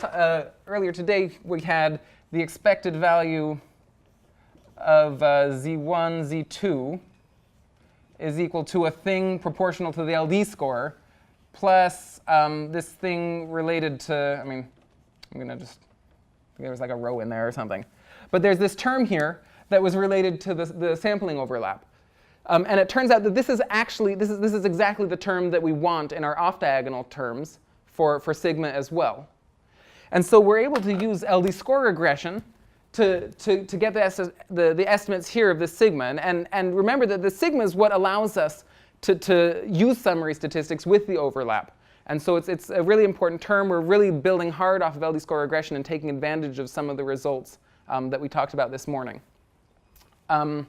earlier today, we had the expected value of Z1, Z2 is equal to a thing proportional to the LD score plus this thing related to, I mean, I'm going to just, there was like a row in there or something. But there's this term here that was related to the sampling overlap. And it turns out that this is actually, this is exactly the term that we want in our off-diagonal terms for sigma as well. And so we're able to use LD score regression to get the estimates here of the sigma. And remember that the sigma is what allows us to use summary statistics with the overlap. And so it's a really important term. We're really building hard off of LD score regression and taking advantage of some of the results that we talked about this morning. And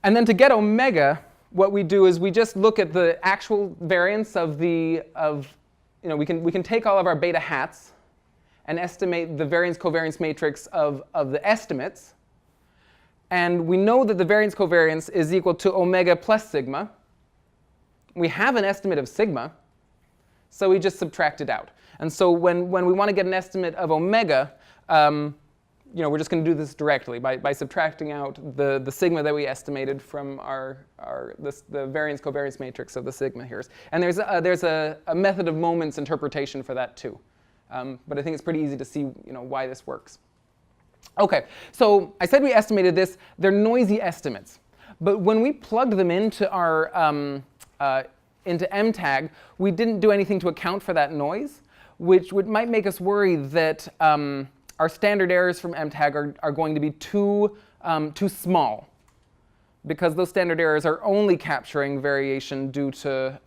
then to get omega, what we do is we just look at the actual variance of we can take all of our beta hats and estimate the variance covariance matrix of the estimates. And we know that the variance covariance is equal to omega plus sigma. We have an estimate of sigma, so we just subtract it out. And so when we want to get an estimate of omega, we're just going to do this directly by subtracting out the sigma that we estimated from the variance covariance matrix of the sigma here. And there's a method of moments interpretation for that too. But I think it's pretty easy to see why this works. Okay, so I said we estimated this. They're noisy estimates. But when we plugged them into our into MTAG, we didn't do anything to account for that noise, which might make us worry that our standard errors from MTAG are going to be too small, because those standard errors are only capturing variation due to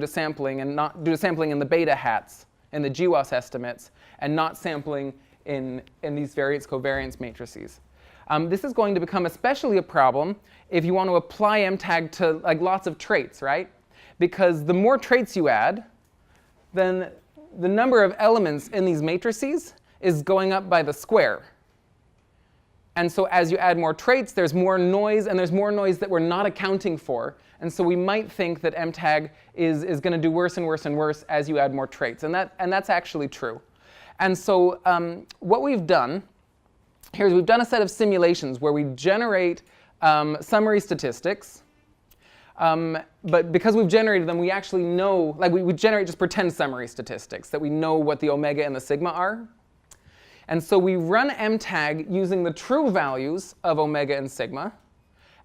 sampling and not due to sampling in the beta hats in the GWAS estimates, and not sampling in these variance covariance matrices. This is going to become especially a problem if you want to apply MTAG to like lots of traits, right? Because the more traits you add, then the number of elements in these matrices is going up by the square. And so as you add more traits, there's more noise, and there's more noise that we're not accounting for. And so we might think that MTAG is going to do worse and worse and worse as you add more traits. And that's actually true. And so what we've done here is we've done a set of simulations where we generate summary statistics. But because we've generated them, we actually know, like we generate just pretend summary statistics that we know what the omega and the sigma are. And so we run MTAG using the true values of omega and sigma.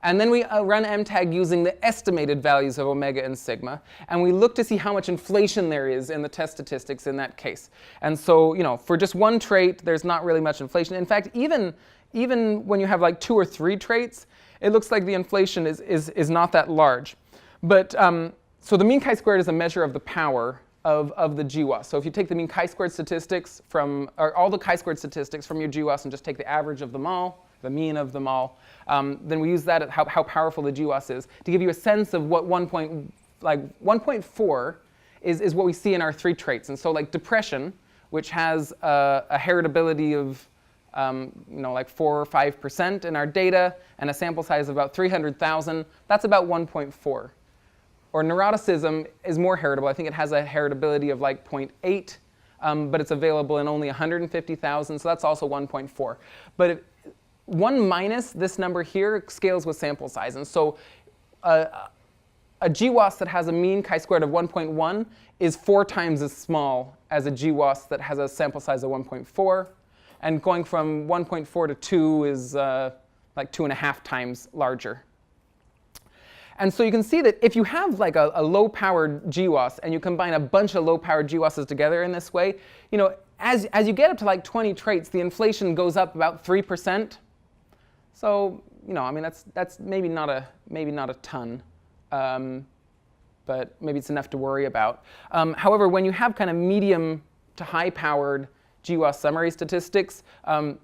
And then we run MTAG using the estimated values of omega and sigma. And we look to see how much inflation there is in the test statistics in that case. And so, for just one trait, there's not really much inflation. In fact, even when you have like 2 or 3 traits, it looks like the inflation is not that large. But so the mean chi-squared is a measure of the power of the GWAS. So if you take the mean chi-squared statistics or all the chi-squared statistics from your GWAS and just take the average of them all, the mean of them all, then we use that at how powerful the GWAS is to give you a sense of what 1.4 is what we see in our 3 traits. And so like depression, which has a heritability of like 4 or 5% in our data and a sample size of about 300,000, that's about 1.4. Or neuroticism is more heritable. I think it has a heritability of like 0.8, but it's available in only 150,000, so that's also 1.4. But 1 minus this number here scales with sample size. And so a GWAS that has a mean chi-squared of 1.1 is 4 times as small as a GWAS that has a sample size of 1.4. And going from 1.4 to 2 is like 2.5 times larger. And so you can see that if you have like a low-powered GWAS and you combine a bunch of low-powered GWASs together in this way, as you get up to like 20 traits, the inflation goes up about 3%. So I mean that's maybe not a ton, but maybe it's enough to worry about. However, when you have kind of medium to high-powered GWAS summary statistics,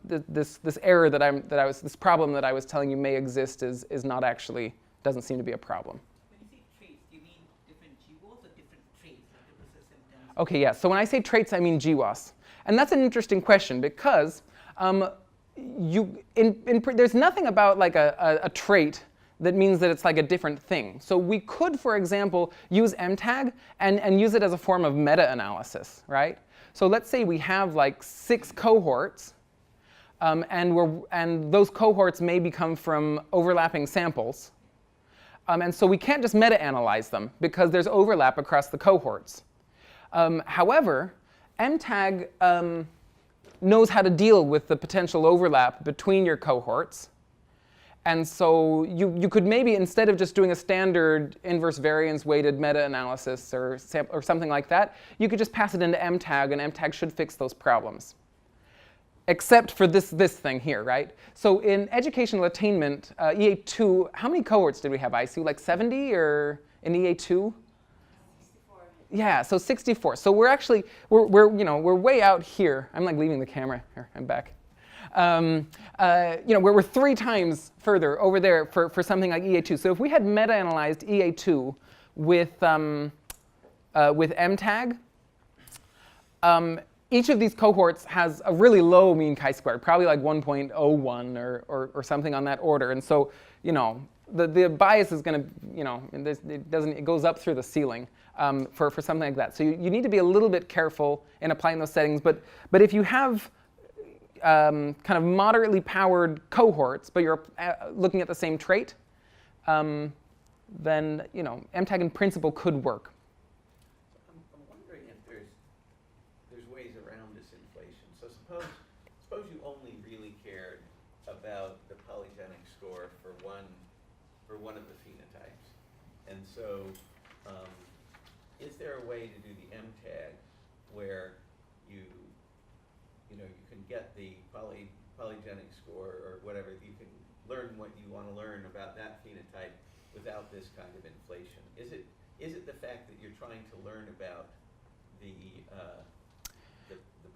this error this problem that I was telling you may exist is not actually. Doesn't seem to be a problem. When you say traits, do you mean different GWAS or different traits, like different symptoms? Okay, yeah. So when I say traits, I mean GWAS. And that's an interesting question because there's nothing about like a trait that means that it's like a different thing. So we could, for example, use MTAG and use it as a form of meta-analysis, right? So let's say we have like 6 cohorts, and those cohorts maybe come from overlapping samples. And so we can't just meta-analyze them because there's overlap across the cohorts. However, MTAG knows how to deal with the potential overlap between your cohorts. And so you could maybe, instead of just doing a standard inverse variance weighted meta-analysis or something like that, you could just pass it into MTAG, and MTAG should fix those problems. Except for this thing here, right? So in educational attainment, EA2, how many cohorts did we have, ISU? Like 70 or in EA2? 64. Yeah, so 64. So we're actually, we're way out here. I'm like leaving the camera. Here, I'm back. We're 3 times further over there for something like EA2. So if we had meta-analyzed EA2 with MTAG, each of these cohorts has a really low mean chi-square, probably like 1.01 or something on that order. And so, the bias is going to, it goes up through the ceiling for something like that. So you need to be a little bit careful in applying those settings. But if you have kind of moderately powered cohorts, but you're looking at the same trait, then MTAG in principle could work. I'm wondering if there's ways around this inflation. So suppose you only really cared about the polygenic score for one of the phenotypes, and so is there a way to do the MTAG where you can get the polygenic score or whatever, you can learn what you want to learn about that phenotype without this kind of inflation? Is it the fact that you're trying to learn about the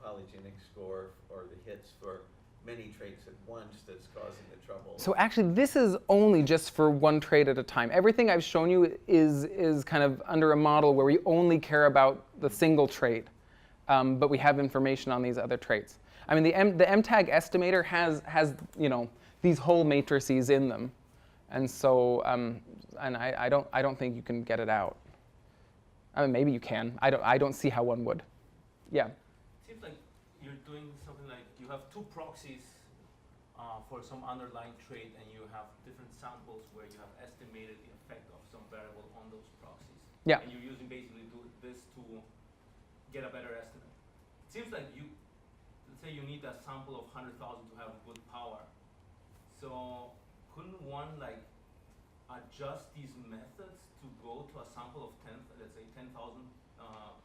polygenic score or the hits for many traits at once that's causing the trouble? So actually, this is only just for one trait at a time. Everything I've shown you is kind of under a model where we only care about the single trait, but we have information on these other traits. I mean, the MTAG estimator has these whole matrices in them, and so I don't think you can get it out. I mean, maybe you can. I don't see how one would. Yeah. It seems like you're doing something like you have 2 proxies for some underlying trait, and you have different samples where you have estimated the effect of some variable on those proxies. Yeah. And you're using basically this to get a better estimate. It seems like let's say you need a sample of 100,000 to have good power. So couldn't one like adjust these methods to go to a sample of 10, let's say 10,000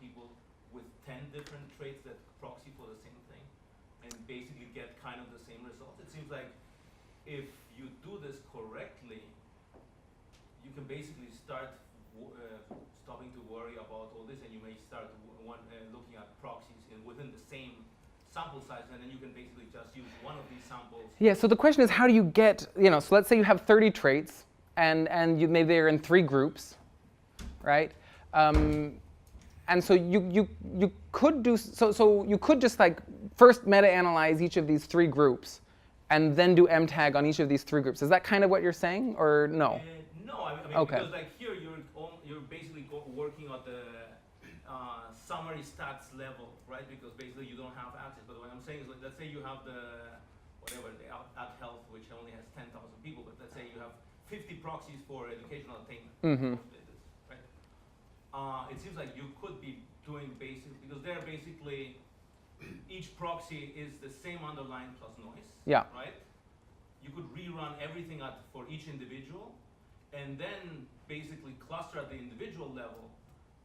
people with 10 different traits that proxy for the same thing, and basically get kind of the same results? It seems like if you do this correctly, you can basically start stopping to worry about all this, and you may start looking at proxies within the same sample size, and then you can basically just use one of these samples. Yeah, so the question is, how do you get, so let's say you have 30 traits, and maybe they're in 3 groups, right? And so you could do, so you could just like first meta-analyze each of these 3 groups, and then do MTAG on each of these 3 groups. Is that kind of what you're saying, or no? No, I mean, okay. Because like here you're basically working on the summary stats level, right? Because basically you don't have access. But what I'm saying is, like, let's say you have the health, which only has 10,000 people, but let's say you have 50 proxies for educational attainment. Mm-hmm. Right? It seems like you could be doing because they're basically each proxy is the same underlying plus noise. Yeah. Right? You could rerun everything for each individual, and then basically cluster at the individual level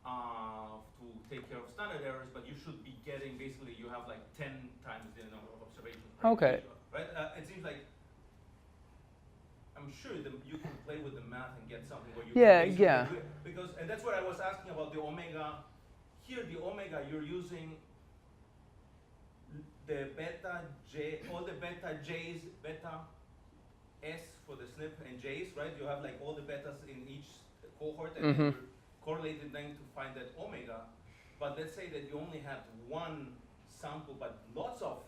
to take care of standard errors, but you should be getting, basically, you have like 10 times the number of observations per okay. individual, right? It seems like, I'm sure you can play with the math and get something where you can basically do it. Because, and that's what I was asking about the omega. Here, the omega, you're using the beta J, all the beta J's, beta S for the SNP and J's, right? You have like all the betas in each cohort, and then you're correlated then to find that omega. But let's say that you only had one sample, but lots of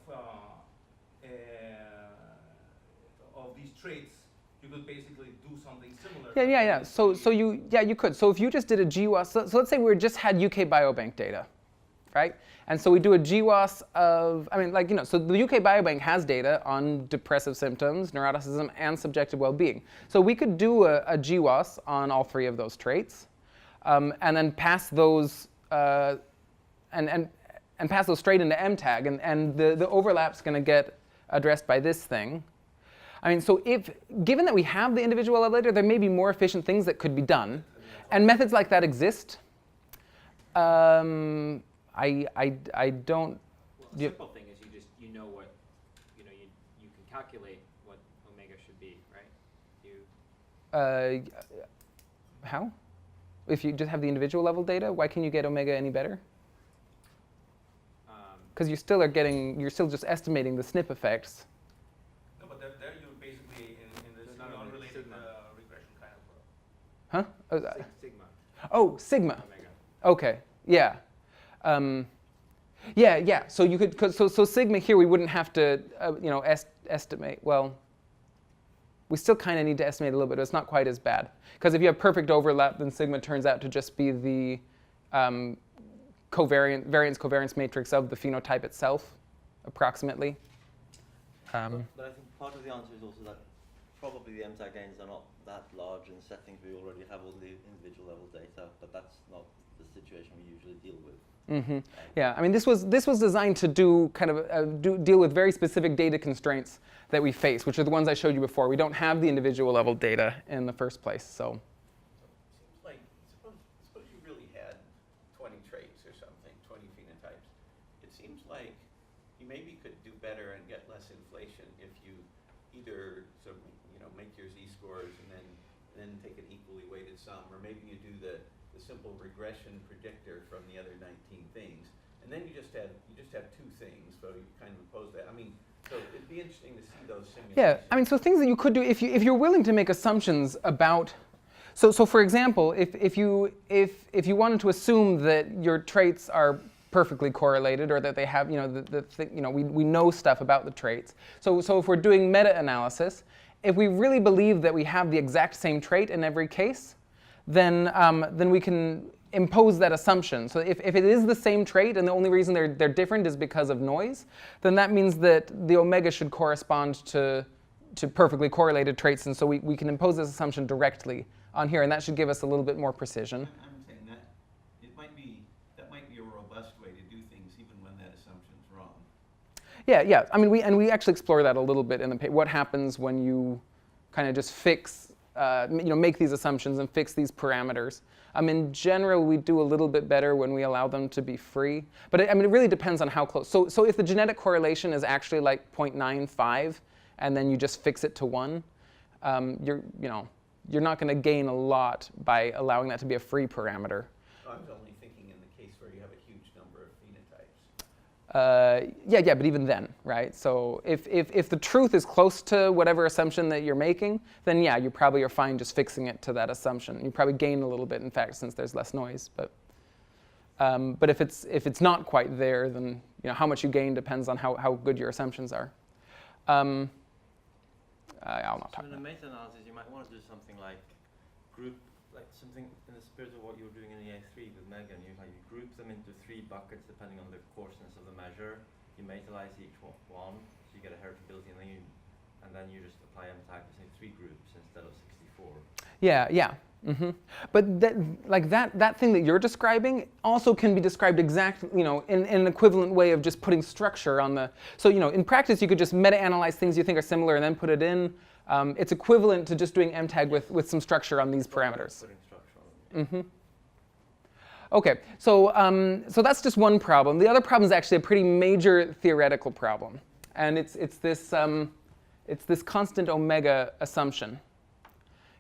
of these traits, you could basically do something similar. Yeah. So you could. So if you just did a GWAS, so let's say we just had UK Biobank data, right? And so we do a GWAS of, so the UK Biobank has data on depressive symptoms, neuroticism, and subjective well-being. So we could do a GWAS on all three of those traits, and then pass those and pass those straight into MTAG, and the overlap's going to get addressed by this thing. So given that we have the individual level data, there may be more efficient things that could be done, and methods like that exist. I don't. Well, the simple thing is you know what, you can calculate what omega should be, right? How? If you just have the individual level data, why can you get omega any better? Because you're still just estimating the SNP effects. No, but there you're basically in this unrelated regression kind of. Huh? Sigma. Oh, sigma. Omega. Okay. Yeah. Yeah. So you could. So sigma here we wouldn't have to estimate. Well, we still kind of need to estimate a little bit. But it's not quite as bad because if you have perfect overlap, then sigma turns out to just be the variance covariance matrix of the phenotype itself, approximately. But I think part of the answer is also that probably the MTAG gains are not that large in settings we already have all the individual level data, but that's not the situation we usually deal with. Mm-hmm. Yeah, this was designed to do deal with very specific data constraints that we face, which are the ones I showed you before. We don't have the individual level data in the first place, so. Seems like, suppose you really had 20 traits or something, 20 phenotypes. It seems like you maybe could do better and get less inflation if you either make your z-scores and then take an equally weighted sum, or maybe you do the simple regression predictor from the other 19 things, and then you just have two things. So you kind of oppose that. So it'd be interesting to see those simulations. Yeah, so things that you could do if you're willing to make assumptions about. So for example, if you wanted to assume that your traits are perfectly correlated, or that they have we know stuff about the traits. So if we're doing meta-analysis, if we really believe that we have the exact same trait in every case, then we can impose that assumption. So if it is the same trait and the only reason they're different is because of noise, then that means that the omega should correspond to perfectly correlated traits, and so we can impose this assumption directly on here, and that should give us a little bit more precision. I'm saying that that might be a robust way to do things even when that assumption's wrong. Yeah. We actually explore that a little bit in the paper. What happens when you kind of just fix, make these assumptions and fix these parameters? In general, we do a little bit better when we allow them to be free. But it really depends on how close. So if the genetic correlation is actually like 0.95, and then you just fix it to 1, you're not going to gain a lot by allowing that to be a free parameter. I was only thinking in the case where you have a huge number of phenotypes. Yeah, but even then, right? So if the truth is close to whatever assumption that you're making, then yeah, you probably are fine just fixing it to that assumption. You probably gain a little bit, in fact, since there's less noise. But if it's not quite there, then how much you gain depends on how good your assumptions are. I'll not talk So in a about it. meta-analysis, you might want to do something like group, like something in the spirit of what you were doing in EA3 with Megan. You group them into 3 buckets depending on the coarseness of the measure. You metalize each one, so you get a heritability, and then you just apply MTAG to say 3 groups instead of 64. Yeah. Mm-hmm. But that thing that you're describing also can be described exactly, in an equivalent way of just putting structure on the. So in practice, you could just meta-analyze things you think are similar and then put it in. It's equivalent to just doing MTAG with some structure on these parameters. Putting structure on them. Mm-hmm. Okay, so that's just one problem. The other problem is actually a pretty major theoretical problem, and it's this constant omega assumption.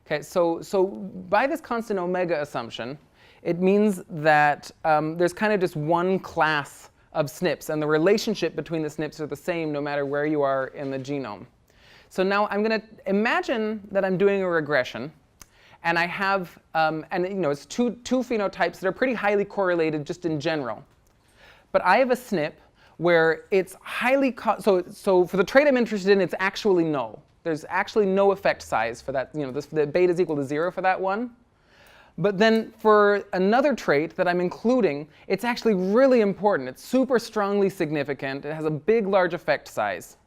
Okay, so by this constant omega assumption, it means that there's kind of just one class of SNPs, and the relationship between the SNPs are the same no matter where you are in the genome. So now I'm going to imagine that I'm doing a regression, and I have, it's two phenotypes that are pretty highly correlated just in general. But I have a SNP where it's highly, so for the trait I'm interested in, it's actually null. There's actually no effect size for that, the beta is equal to 0 for that one. But then for another trait that I'm including, it's actually really important. It's super strongly significant. It has a big, large effect size.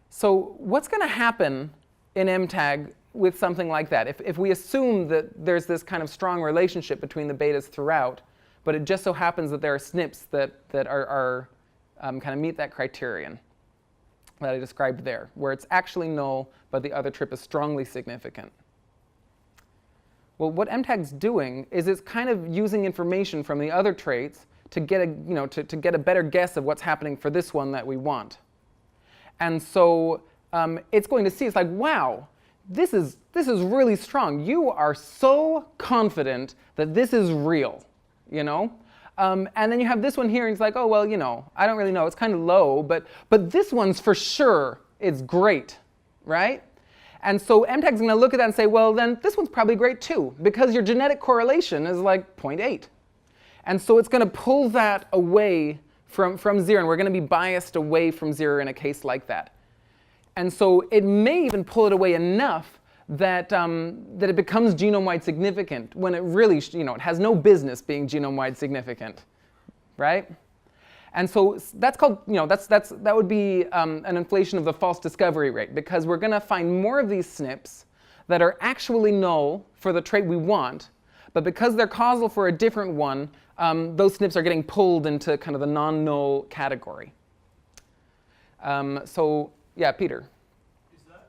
So what's going to happen in MTAG with something like that? If we assume that there's this kind of strong relationship between the betas throughout, but it just so happens that there are SNPs that are kind of meet that criterion that I described there, where it's actually null, but the other trip is strongly significant. Well, what MTAG's doing is it's kind of using information from the other traits to get to get a better guess of what's happening for this one that we want. And so it's going to see, it's like, wow, this is really strong. You are so confident that this is real, And then you have this one here, and it's like, oh, well, I don't really know. It's kind of low, but this one's for sure, it's great, right? And so MTAG's going to look at that and say, well, then this one's probably great too, because your genetic correlation is like 0.8. And so it's going to pull that away from 0, and we're going to be biased away from 0 in a case like that. And so it may even pull it away enough that, that it becomes genome-wide significant when it really, it has no business being genome-wide significant, right? And so that's called, that would be an inflation of the false discovery rate, because we're going to find more of these SNPs that are actually null for the trait we want, but because they're causal for a different one, those SNPs are getting pulled into kind of the non-null category. So yeah, Peter. Is that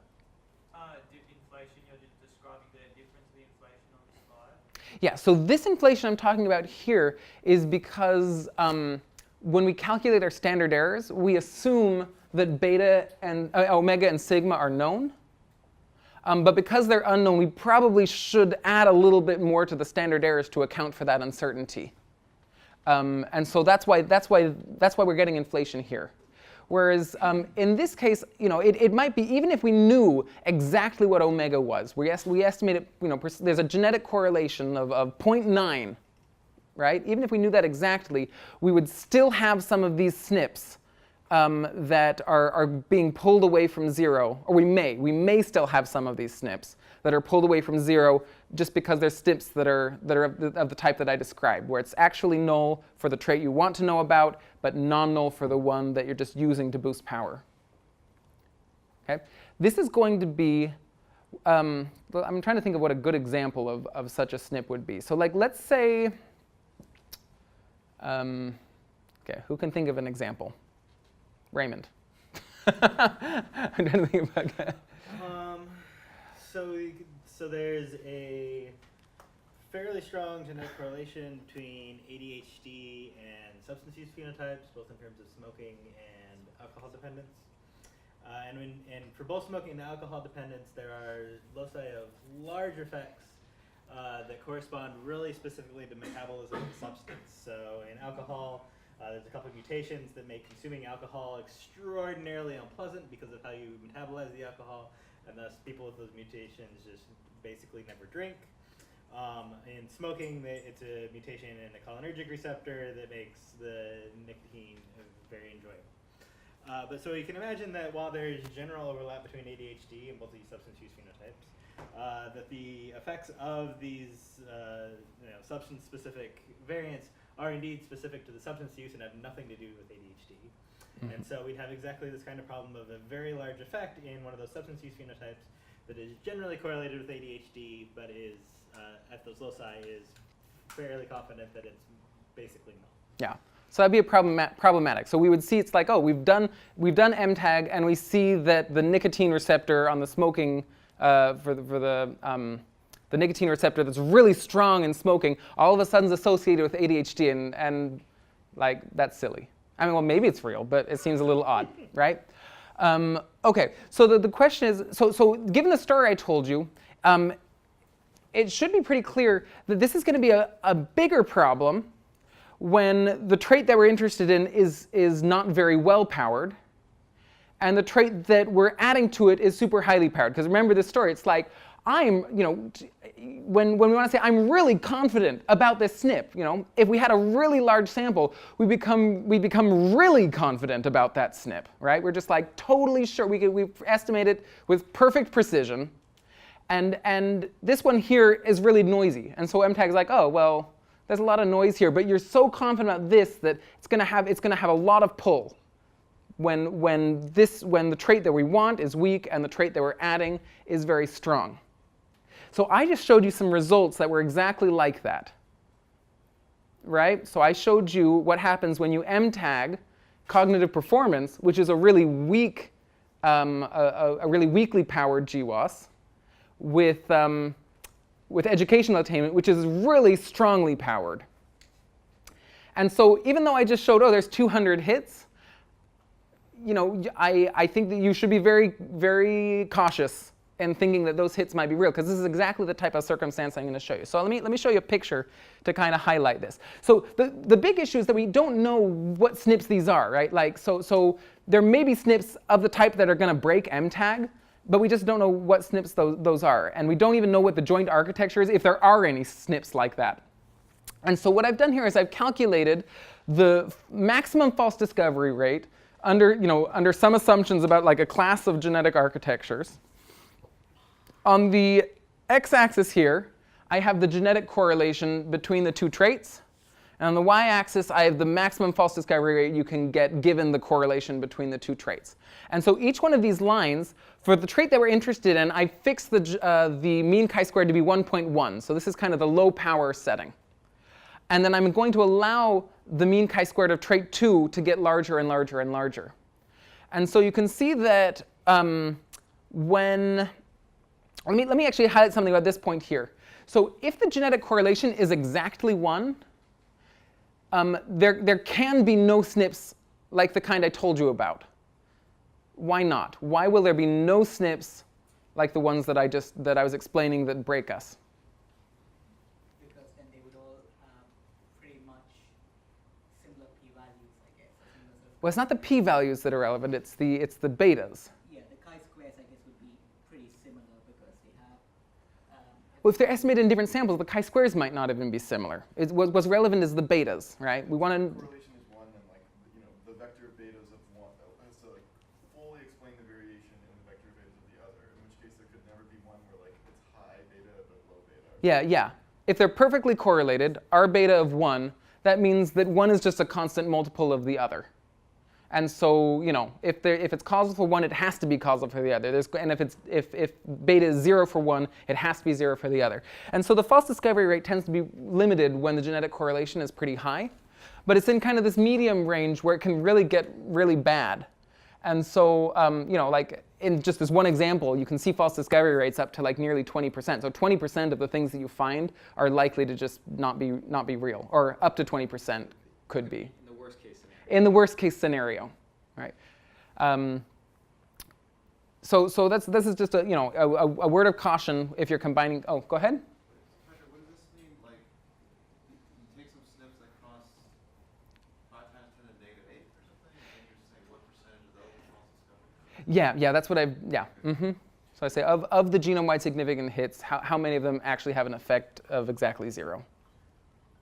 inflation you're just describing the difference in the inflation on the slide? Yeah, so this inflation I'm talking about here is because when we calculate our standard errors, we assume that beta and omega and sigma are known. But because they're unknown, we probably should add a little bit more to the standard errors to account for that uncertainty. And so that's why we're getting inflation here. Whereas in this case, it might be, even if we knew exactly what omega was, we estimate it, there's a genetic correlation of 0.9, right? Even if we knew that exactly, we would still have some of these SNPs that are being pulled away from 0, or we may still have some of these SNPs that are pulled away from 0 just because they're SNPs that are of the type that I described, where it's actually null for the trait you want to know about, but non-null for the one that you're just using to boost power. Okay? This is going to be, I'm trying to think of what a good example of such a SNP would be. So like, let's say, okay, who can think of an example? Raymond. I'm trying to think about that. So there's a fairly strong genetic correlation between ADHD and substance use phenotypes, both in terms of smoking and alcohol dependence. And for both smoking and alcohol dependence, there are loci of large effects that correspond really specifically to metabolism of the substance. So in alcohol, there's a couple of mutations that make consuming alcohol extraordinarily unpleasant because of how you metabolize the alcohol, and thus people with those mutations just basically never drink. In smoking, it's a mutation in the cholinergic receptor that makes the nicotine very enjoyable. But so you can imagine that while there is general overlap between ADHD and both these substance use phenotypes, that the effects of these substance-specific variants are indeed specific to the substance use and have nothing to do with ADHD. Mm-hmm. And so we'd have exactly this kind of problem of a very large effect in one of those substance use phenotypes that is generally correlated with ADHD, but is at those loci is fairly confident that it's basically null. Yeah. So that'd be a problematic. So we would see it's like, oh, we've done MTAG, and we see that the nicotine receptor on the smoking for the nicotine receptor that's really strong in smoking, all of a sudden is associated with ADHD, and like, that's silly. I mean, well, maybe it's real, but it seems a little odd, right? Okay, so the question is, so given the story I told you, it should be pretty clear that this is going to be a bigger problem when the trait that we're interested in is not very well powered, and the trait that we're adding to it is super highly powered. Because remember this story, it's like, I'm, when we want to say I'm really confident about this SNP, if we had a really large sample, we become really confident about that SNP, right? We're just like totally sure. We estimate it with perfect precision, and this one here is really noisy, and so MTAG is like, oh well, there's a lot of noise here, but you're so confident about this that it's going to have a lot of pull. When the trait that we want is weak and the trait that we're adding is very strong. So I just showed you some results that were exactly like that, right? So I showed you what happens when you MTAG cognitive performance, which is a really weak, a really weakly powered GWAS, with educational attainment, which is really strongly powered. And so even though I just showed, oh, there's 200 hits, I think that you should be very, very cautious in thinking that those hits might be real, because this is exactly the type of circumstance I'm going to show you. So let me show you a picture to kind of highlight this. So the big issue is that we don't know what SNPs these are, right? Like so there may be SNPs of the type that are going to break MTAG, but we just don't know what SNPs those are, and we don't even know what the joint architecture is, if there are any SNPs like that. And so what I've done here is I've calculated the maximum false discovery rate under some assumptions about like a class of genetic architectures. On the x-axis here, I have the genetic correlation between the two traits. And on the y-axis, I have the maximum false discovery rate you can get given the correlation between the two traits. And so each one of these lines, for the trait that we're interested in, I fixed the mean chi-squared to be 1.1. So this is kind of the low power setting. And then I'm going to allow the mean chi-squared of trait 2 to get larger and larger and larger. And so you can see that let me actually highlight something about this point here. So if the genetic correlation is exactly 1, there can be no SNPs like the kind I told you about. Why not? Why will there be no SNPs like the ones that I was explaining that break us? Because then they would all have pretty much similar p-values, I guess. Well, it's not the p-values that are relevant. It's the betas. Yeah, the chi-squares, I guess, would be pretty similar because they have. Well, if they're estimated in different samples, the chi-squares might not even be similar. What's relevant is the betas, right? We want to. Correlation is 1, and the vector betas of 1 has to fully explain the variation in the vector betas of the other. In which case, there could never be one where it's high beta but low beta. Yeah. If they're perfectly correlated, R beta of 1, that means that 1 is just a constant multiple of the other. And so, if it's causal for 1, it has to be causal for the other. And if beta is 0 for 1, it has to be 0 for the other. And so the false discovery rate tends to be limited when the genetic correlation is pretty high. But it's in kind of this medium range where it can really get really bad. And so, like in just this one example, you can see false discovery rates up to like nearly 20%. So 20% of the things that you find are likely to just not be real, or up to 20% could be. In the worst case scenario, right? So this is just a word of caution if you're combining. Oh, go ahead. Patrick, what does this mean? Like, you take some SNPs that cross 5 times 10 to the negative 8 or something, and then you just say what percentage of those are false discoveries? Yeah, that's what So I say of the genome-wide significant hits, how many of them actually have an effect of exactly 0?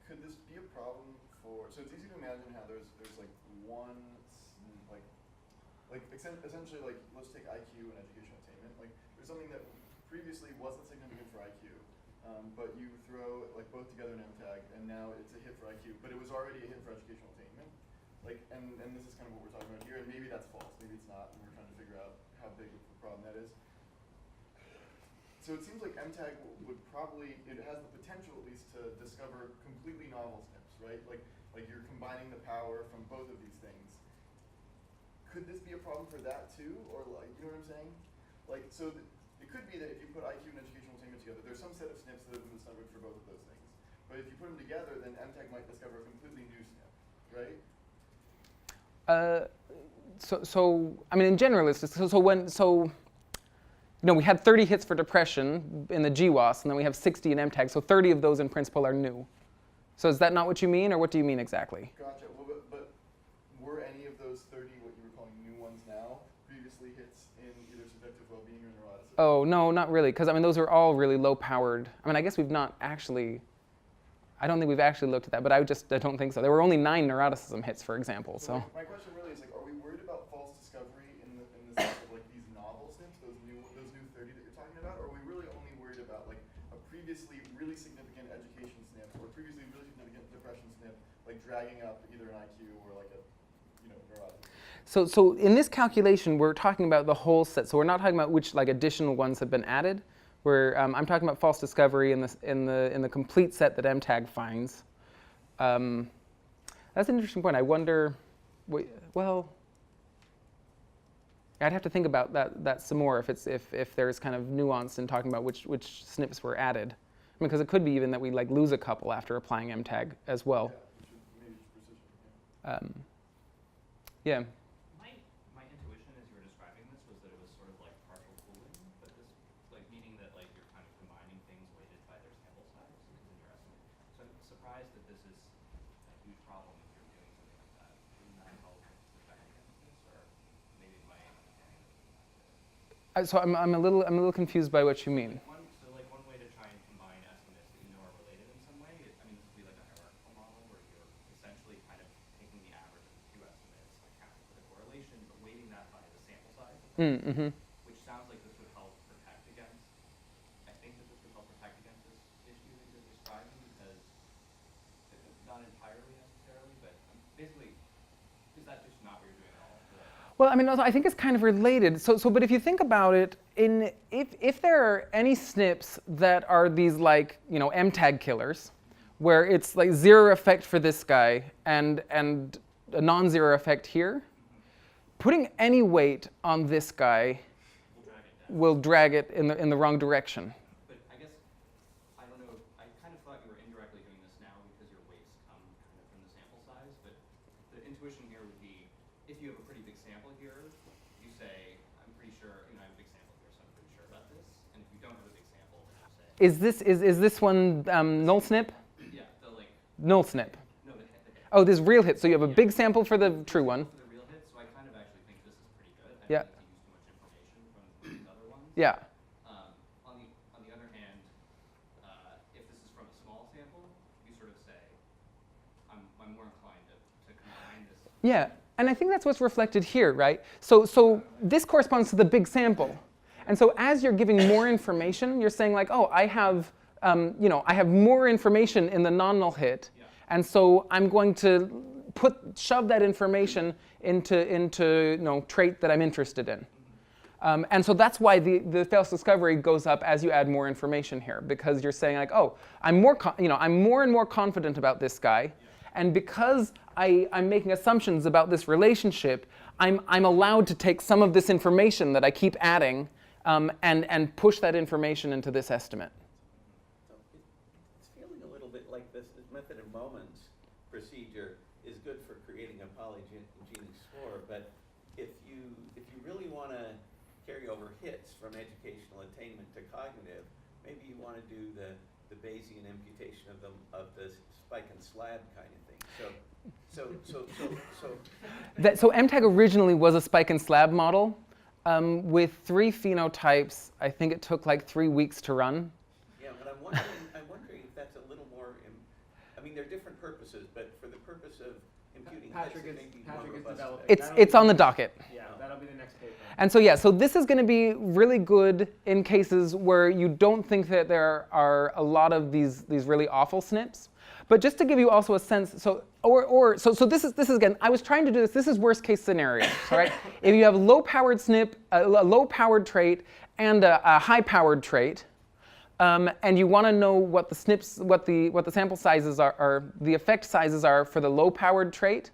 Could this be a problem for? So it's easy to imagine how there's like one essentially like let's take IQ and educational attainment. Like there's something that previously wasn't significant for IQ, but you throw like both together in MTAG, and now it's a hit for IQ, but it was already a hit for educational attainment. Like and this is kind of what we're talking about here, and maybe that's false, maybe it's not, and we're trying to figure out how big of a problem that is. So it seems like MTAG would probably, it has the potential at least to discover completely novel SNPs, right? Like you're combining the power from both of these things. Could this be a problem for that too? Or like, you know what I'm saying? Like, so it could be that if you put IQ and educational attainment together, there's some set of SNPs that have been discovered for both of those things. But if you put them together, then MTAG might discover a completely new SNP, right? So I mean, in general, it's just, we had 30 hits for depression in the GWAS, and then we have 60 in MTAG, so 30 of those in principle are new. So is that not what you mean, or what do you mean exactly? Gotcha. Well, but were any of those 30 what you were calling new ones now previously? previously hits in either subjective well-being or neuroticism? Oh, no, not really, because I mean, those are all really low-powered. I mean, I guess we've not actually, I don't think we've actually looked at that, but I don't think so. There were only 9 neuroticism hits, for example, so. My question really is, like, are we worried about false discovery in the sense of, like, these novel SNPs, those new 30 that you're talking about, or are we really only worried about, like, a previously really significant education SNP or previously really significant depression SNP, like, dragging up either an IQ or, like, a, neuroticism? So in this calculation, we're talking about the whole set. So we're not talking about which additional ones have been added. I'm talking about false discovery in the complete set that MTAG finds. That's an interesting point. I wonder. Well, I'd have to think about that some more if there's kind of nuance in talking about which SNPs were added. I mean, because it could be even that we lose a couple after applying MTAG as well. Yeah. My intuition as you were describing this was that it was sort of like partial pooling, but this meaning that you're kind of combining things weighted by their sample size in your estimate. So I'm surprised that this is a huge problem if you're doing something like that. Wouldn't that help protect against this, or maybe my understanding? So I'm a little confused by what you mean. One way to try and combine estimates that you know are related in some way. I mean, this would be like a hierarchical model where you're essentially kind of taking the average of the 2 estimates, accounting for the correlation, but weighting that by the sample size, which sounds like this would help protect against. I think that this would help protect against this issue that you're describing, because not entirely necessarily, but basically, is that just not what you're doing at all? Well, I mean, also, I think it's kind of related. But if you think about it, if there are any SNPs that are these MTAG killers, where it's 0 effect for this guy and a non-zero effect here, putting any weight on this guy will drag it in the wrong direction. But I guess, I don't know, I kind of thought you were indirectly doing this now because your weights come kind of from the sample size, but the intuition here would be, if you have a pretty big sample here, you say, I'm pretty sure, I have a big sample here, so I'm pretty sure about this, and if you don't have a big sample, then you say... Is this one null SNP? Yeah, null SNP. No, the hit. Oh, there's real hits. So you have a big sample for the true one. For the real hit, so I kind of actually think this is pretty good. I Yeah. don't think to use too much information from these other ones. Yeah. On the other hand, if this is from a small sample, you sort of say, I'm more inclined to combine this. Yeah, and I think that's what's reflected here, right? So this corresponds to the big sample. And so as you're giving more information, you're saying oh, I have, I have more information in the non-null hit, and so I'm going to shove that information into trait that I'm interested in. And so that's why the false discovery goes up as you add more information here, because you're saying oh, I'm more and more confident about this guy, and because I'm making assumptions about this relationship, I'm allowed to take some of this information that I keep adding and push that information into this estimate. So it's feeling a little bit like this method of moments procedure is good for creating a polygenic score, but if you really want to carry over hits from educational attainment to cognitive, maybe you want to do the Bayesian imputation of the spike and slab kind of thing. So MTAG originally was a spike and slab model. With 3 phenotypes, I think it took 3 weeks to run. Yeah, but I'm wondering if that's a little more. I mean, they're different purposes, but for the purpose of imputing Patrick hits, is, it may be Patrick more is robust. developing. It's on the docket. Yeah, that'll be the next paper. And so this is going to be really good in cases where you don't think that there are a lot of these really awful SNPs. But just to give you also a sense, so this is again, I was trying to do this. This is worst case scenario, all right? If you have low-powered SNP, a low-powered trait, and a high-powered trait, and you want to know what the SNPs, what the sample sizes are, the effect sizes are for the low-powered trait,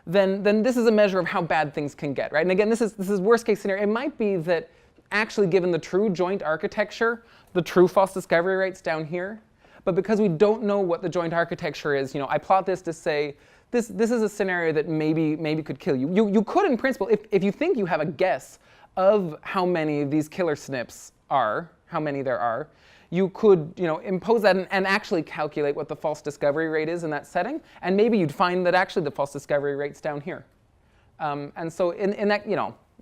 then this is a measure of how bad things can get, right? And again, this is worst case scenario. It might be that actually, given the true joint architecture, the true false discovery rate's down here. But because we don't know what the joint architecture is, I plot this to say this is a scenario that maybe could kill you. You could, in principle, if you think you have a guess of how many of these killer SNPs are, how many there are, you could impose that and actually calculate what the false discovery rate is in that setting, and maybe you'd find that actually the false discovery rate's down here. And so in that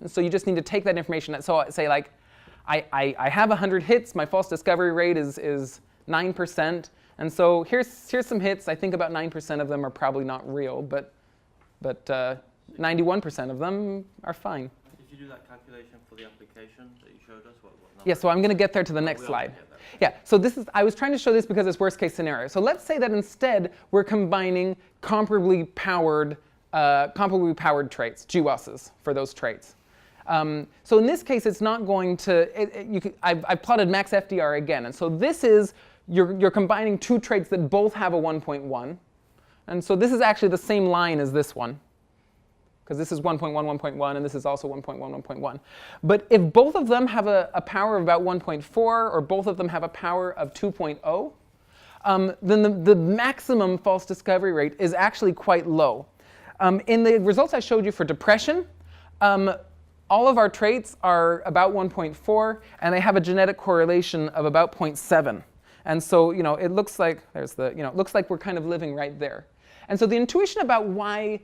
And so you just need to take that information. So say like, I have 100 hits. My false discovery rate is 9%. And so here's some hits. I think about 9% of them are probably not real, but 91% of them are fine. Did you do that calculation for the application that you showed us? What Yeah, so I'm going to get there to the next slide. Yeah, so I was trying to show this because it's worst case scenario. So let's say that instead we're combining comparably powered traits, GWASs, for those traits. So in this case, it's not going to, I've plotted max FDR again. And so this is, you're combining two traits that both have a 1.1. And so this is actually the same line as this one, because this is 1.1, 1.1, and this is also 1.1, 1.1. But if both of them have a power of about 1.4, or both of them have a power of 2.0, then the maximum false discovery rate is actually quite low. In the results I showed you for depression, all of our traits are about 1.4, and they have a genetic correlation of about 0.7. And so, it looks like it looks like we're kind of living right there. And so the intuition about why,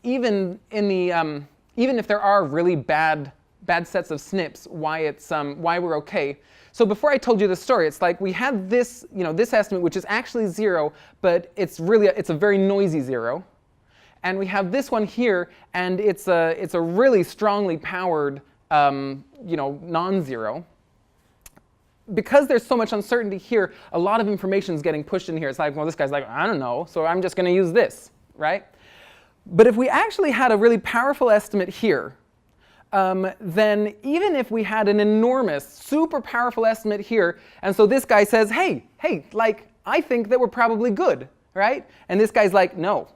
even if there are really bad sets of SNPs, why we're okay. So before I told you the story, it's like we had this, this estimate, which is actually 0, but it's a very noisy 0. And we have this one here, and it's a really strongly powered, non-zero. Because there's so much uncertainty here, a lot of information is getting pushed in here. It's like, well, this guy's like, I don't know, so I'm just going to use this, right? But if we actually had a really powerful estimate here, then even if we had an enormous, super powerful estimate here, and so this guy says, hey, like, I think that we're probably good, right? And this guy's like, no,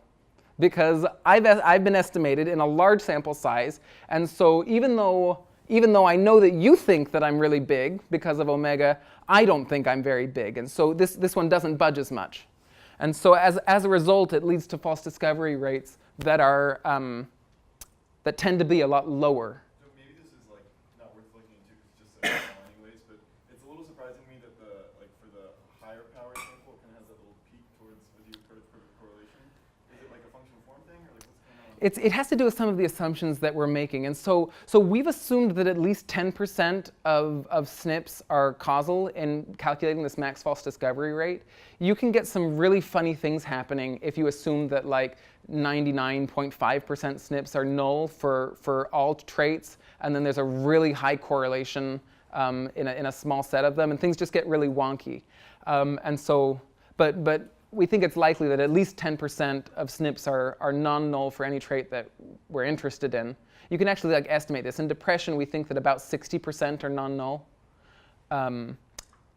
because I've been estimated in a large sample size, and so even though I know that you think that I'm really big because of omega, I don't think I'm very big. And so this one doesn't budge as much. And so as a result, it leads to false discovery rates that are that tend to be a lot lower. So maybe this is like not worth looking into because it's just so small anyways, but it's a little surprising to me that for the higher power sample, it kind of has that little peak towards the perfect correlation. Is it like a function form thing, or like what's going on? It has to do with some of the assumptions that we're making. And so we've assumed that at least 10% of SNPs are causal in calculating this max false discovery rate. You can get some really funny things happening if you assume that like 99.5% SNPs are null for all traits, and then there's a really high correlation in a small set of them, and things just get really wonky. And so, but we think it's likely that at least 10% of SNPs are non-null for any trait that we're interested in. You can actually like estimate this. In depression, we think that about 60% are non-null.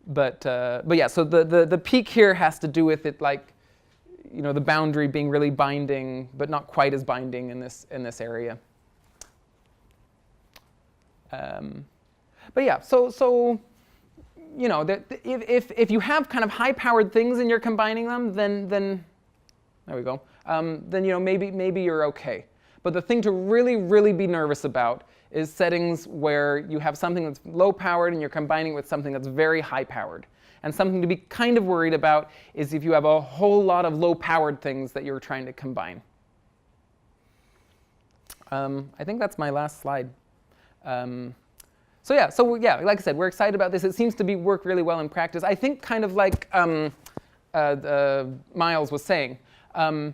But yeah, so the peak here has to do with it, like, the boundary being really binding, but not quite as binding in this area. But yeah, so if you have kind of high-powered things and you're combining them, then there we go. Then maybe you're okay. But the thing to really be nervous about is settings where you have something that's low-powered and you're combining it with something that's very high-powered. And something to be kind of worried about is if you have a whole lot of low-powered things that you're trying to combine. I think that's my last slide. So yeah, like I said, we're excited about this. It seems to work really well in practice. I think kind of like Miles was saying, that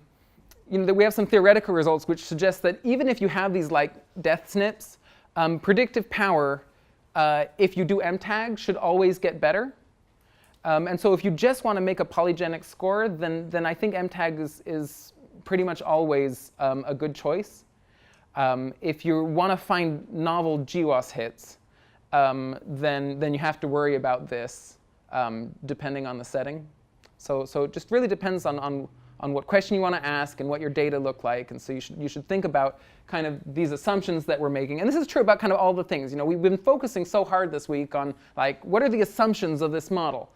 we have some theoretical results which suggest that even if you have these like death SNPs, predictive power, if you do MTAG, should always get better. And so if you just want to make a polygenic score, then I think MTAG is pretty much always a good choice. If you want to find novel GWAS hits, then you have to worry about this depending on the setting. So it just really depends on what question you want to ask and what your data look like. And so you should think about kind of these assumptions that we're making. And this is true about kind of all the things. We've been focusing so hard this week on like what are the assumptions of this model?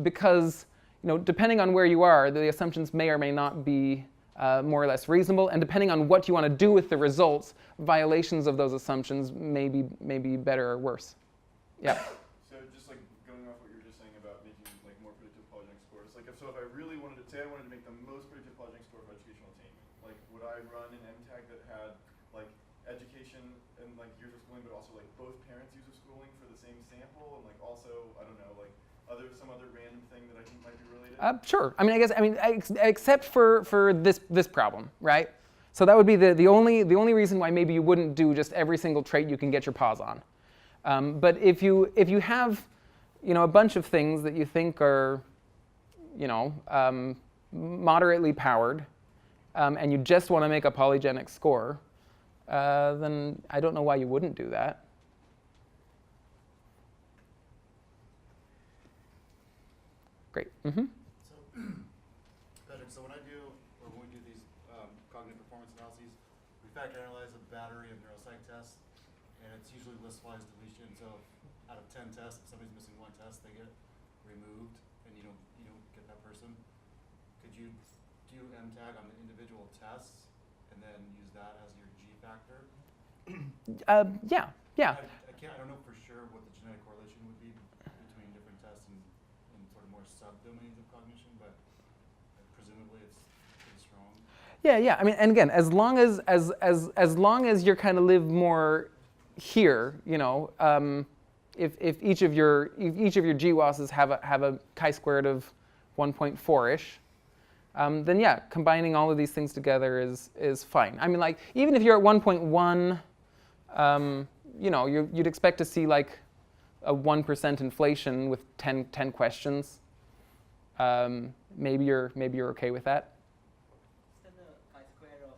Because depending on where you are, the assumptions may or may not be more or less reasonable, and depending on what you want to do with the results, violations of those assumptions may be better or worse. Yeah. So just like going off what you were just saying about making like more predictive polygenic scores, like if I really wanted to say I wanted to make the most predictive polygenic score of educational attainment, like would I run an MTAG that had like education and like years of schooling, but also like both parents' use of schooling for the same sample, and like also, I don't know, like some other random thing that I think might be related? Sure. I mean, except for this problem, right? So that would be the only reason why maybe you wouldn't do just every single trait you can get your paws on. But if you have, a bunch of things that you think are, moderately powered, and you just want to make a polygenic score, then I don't know why you wouldn't do that. Great. Mm-hmm. So, Patrick, so when we do these cognitive performance analyses, we factor analyze a battery of neuropsych tests, and it's usually list-wise deletion. So out of 10 tests, if somebody's missing one test, they get removed, and you don't get that person. Could you do MTAG on the individual tests, and then use that as your G factor? Yeah. I don't know for sure what the genetic correlation would be between different tests and sort of more subdomains of cognition, but presumably it's pretty strong. Yeah. I mean, and again, as long as you're kind of live more here, if each of your GWASs have a chi-squared of 1.4-ish, then yeah, combining all of these things together is fine. I mean, like even if you're at 1.1, you'd expect to see like a 1% inflation with 10 questions. Maybe you're okay with that. Is that the chi-square of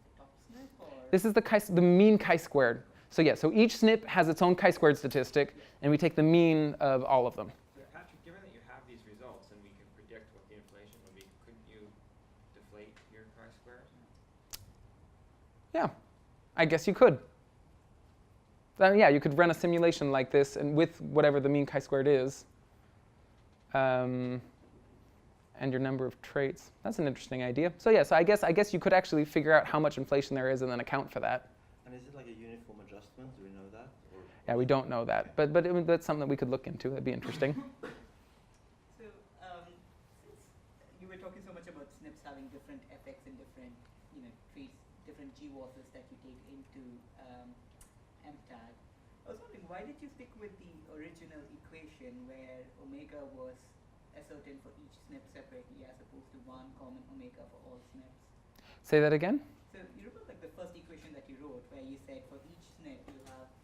the top SNP, or? This is the mean chi-squared. So yeah, so each SNP has its own chi-squared statistic, and we take the mean of all of them. So Patrick, given that you have these results and we can predict what the inflation will be, couldn't you deflate your chi-squares? Yeah, I guess you could. Yeah, you could run a simulation like this, and with whatever the mean chi-squared is, and your number of traits. That's an interesting idea. So yeah, so I guess you could actually figure out how much inflation there is and then account for that. And is it like a uniform adjustment? Do we know that? Or Yeah, we don't know that, but that's something that we could look into. That'd be interesting. So, since you were talking so much about SNPs having different effects and different, traits, different GWASs that you take into MTAG, I was wondering, why did you stick with the original equation where omega was ascertained for each SNP separately as opposed to one common omega for all SNPs? Say that again? So you remember like the first equation that you wrote where you said for each SNP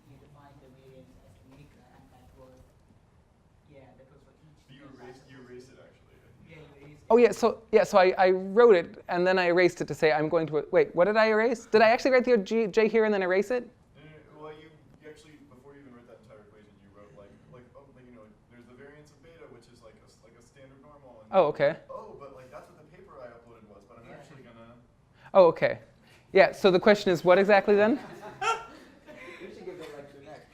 you define the variance as omega, and that was for each. You erased it actually. Yeah, you erased it. Oh yeah, so I wrote it and then I erased it to say I'm going to wait. What did I erase? Did I actually write the J here and then erase it? Well, you actually before you even wrote that entire equation, you wrote there's the variance of beta, which is like a standard normal. And Oh, okay. Oh, but like that's what the paper I uploaded was, but I'm actually gonna. Oh, okay. Yeah. So the question is, what exactly then? You should give that lecture next.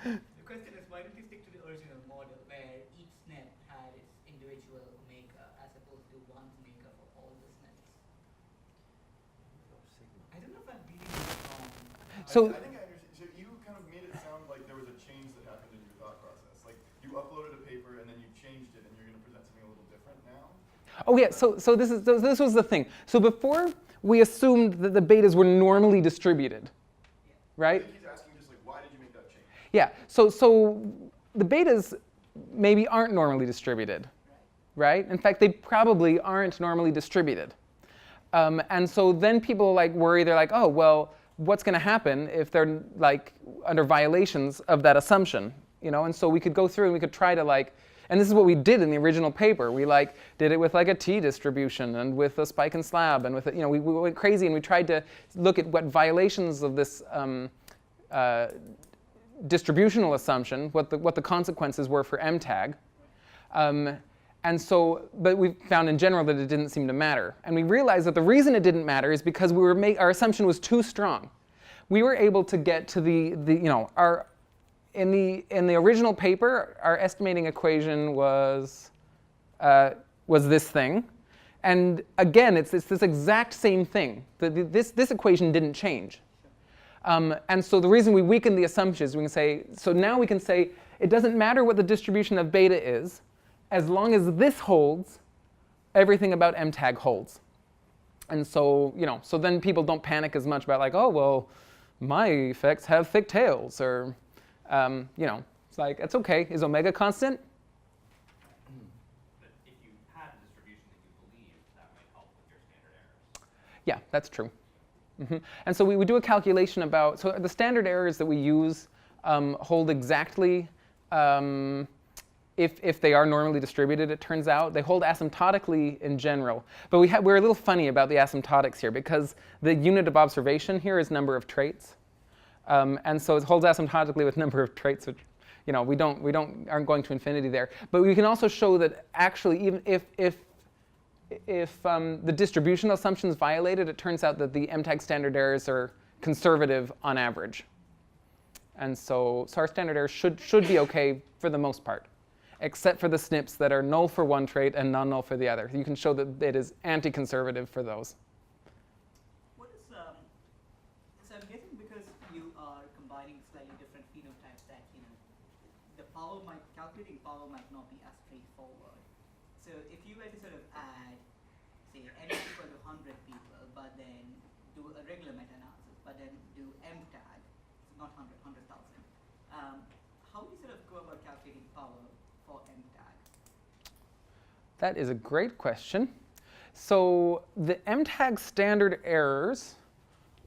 The question is, why did you stick to the original model where each SNP had its individual omega as opposed to one omega for all the SNPs? I don't know if I'm reading this wrong. So I think I understand. So you kind of made it sound like there was a change that happened in your thought process. Like you uploaded a paper and then you changed it, and you're going to present something a little different now. Oh yeah, so this was the thing. So before we assumed that the betas were normally distributed, right? I think he's asking just like, why did you make that change? Yeah, so the betas maybe aren't normally distributed, right? In fact, they probably aren't normally distributed. And so then people worry, they're like, oh, well, what's going to happen if they're under violations of that assumption? And so we could go through and we could try to and this is what we did in the original paper. We did it with a T distribution and with a spike and slab and with we went crazy and we tried to look at what violations of this distributional assumption, what the consequences were for MTAG. And so, but we found in general that it didn't seem to matter. And we realized that the reason it didn't matter is because our assumption was too strong. We were able to get to in the original paper, our estimating equation was this thing. And again, it's this exact same thing. This equation didn't change. And so the reason we weakened the assumption is we can say, so now we can say it doesn't matter what the distribution of beta is, as long as this holds, everything about MTAG holds. And so, you know, so then people don't panic as much about like, oh, well, my effects have thick tails, or, you know, it's like, it's okay. Is omega constant? But if you had a distribution that you believe, that might help with your standard errors. Yeah, that's true. And so we do a calculation about, so the standard errors that we use hold exactly, if they are normally distributed, it turns out. They hold asymptotically in general. But we're a little funny about the asymptotics here, because the unit of observation here is number of traits. And so it holds asymptotically with number of traits, which, you know, we aren't going to infinity there. But we can also show that actually, even if the distribution assumption is violated, it turns out that the MTAG standard errors are conservative on average. And so our standard errors should be okay for the most part, except for the SNPs that are null for one trait and non-null for the other. You can show that it is anti-conservative for those. What is, so I'm guessing because you are combining slightly different phenotypes that, you know, the calculating power might not be as straightforward. So if you were to sort of add, say, n equal to 100 people, but then do a regular meta-analysis, but then do MTAG, not 100, 100,000, how do you sort of go about calculating power for MTAG? That is a great question. So the MTAG standard errors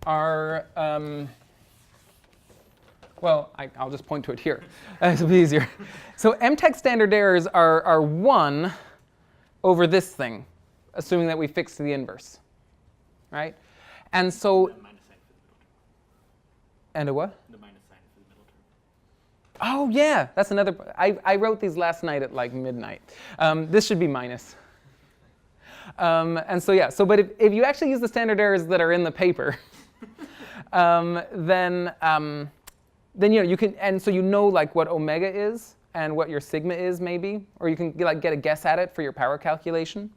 are, well, I'll just point to it here. It'll be easier. So MTAG standard errors are 1 over this thing, assuming that we fix the inverse, right? And so, and a what? The minus sign for the middle term. Oh yeah, that's another. I wrote these last night at like midnight. This should be minus. And so yeah. So but if you actually use the standard errors that are in the paper, then you know you can, and so you know like what omega is and what your sigma is maybe, or you can like get a guess at it for your power calculation.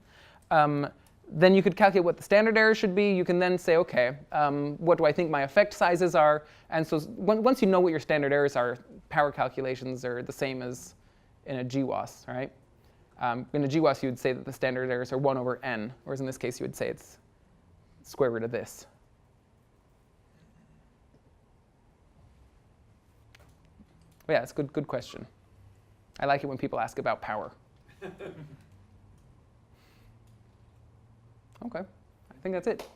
Then you could calculate what the standard error should be. You can then say, okay, what do I think my effect sizes are? And so once you know what your standard errors are, power calculations are the same as in a GWAS, right? In a GWAS, you would say that the standard errors are 1 over n, whereas in this case, you would say it's square root of this. But yeah, it's a good question. I like it when people ask about power. Okay, I think that's it.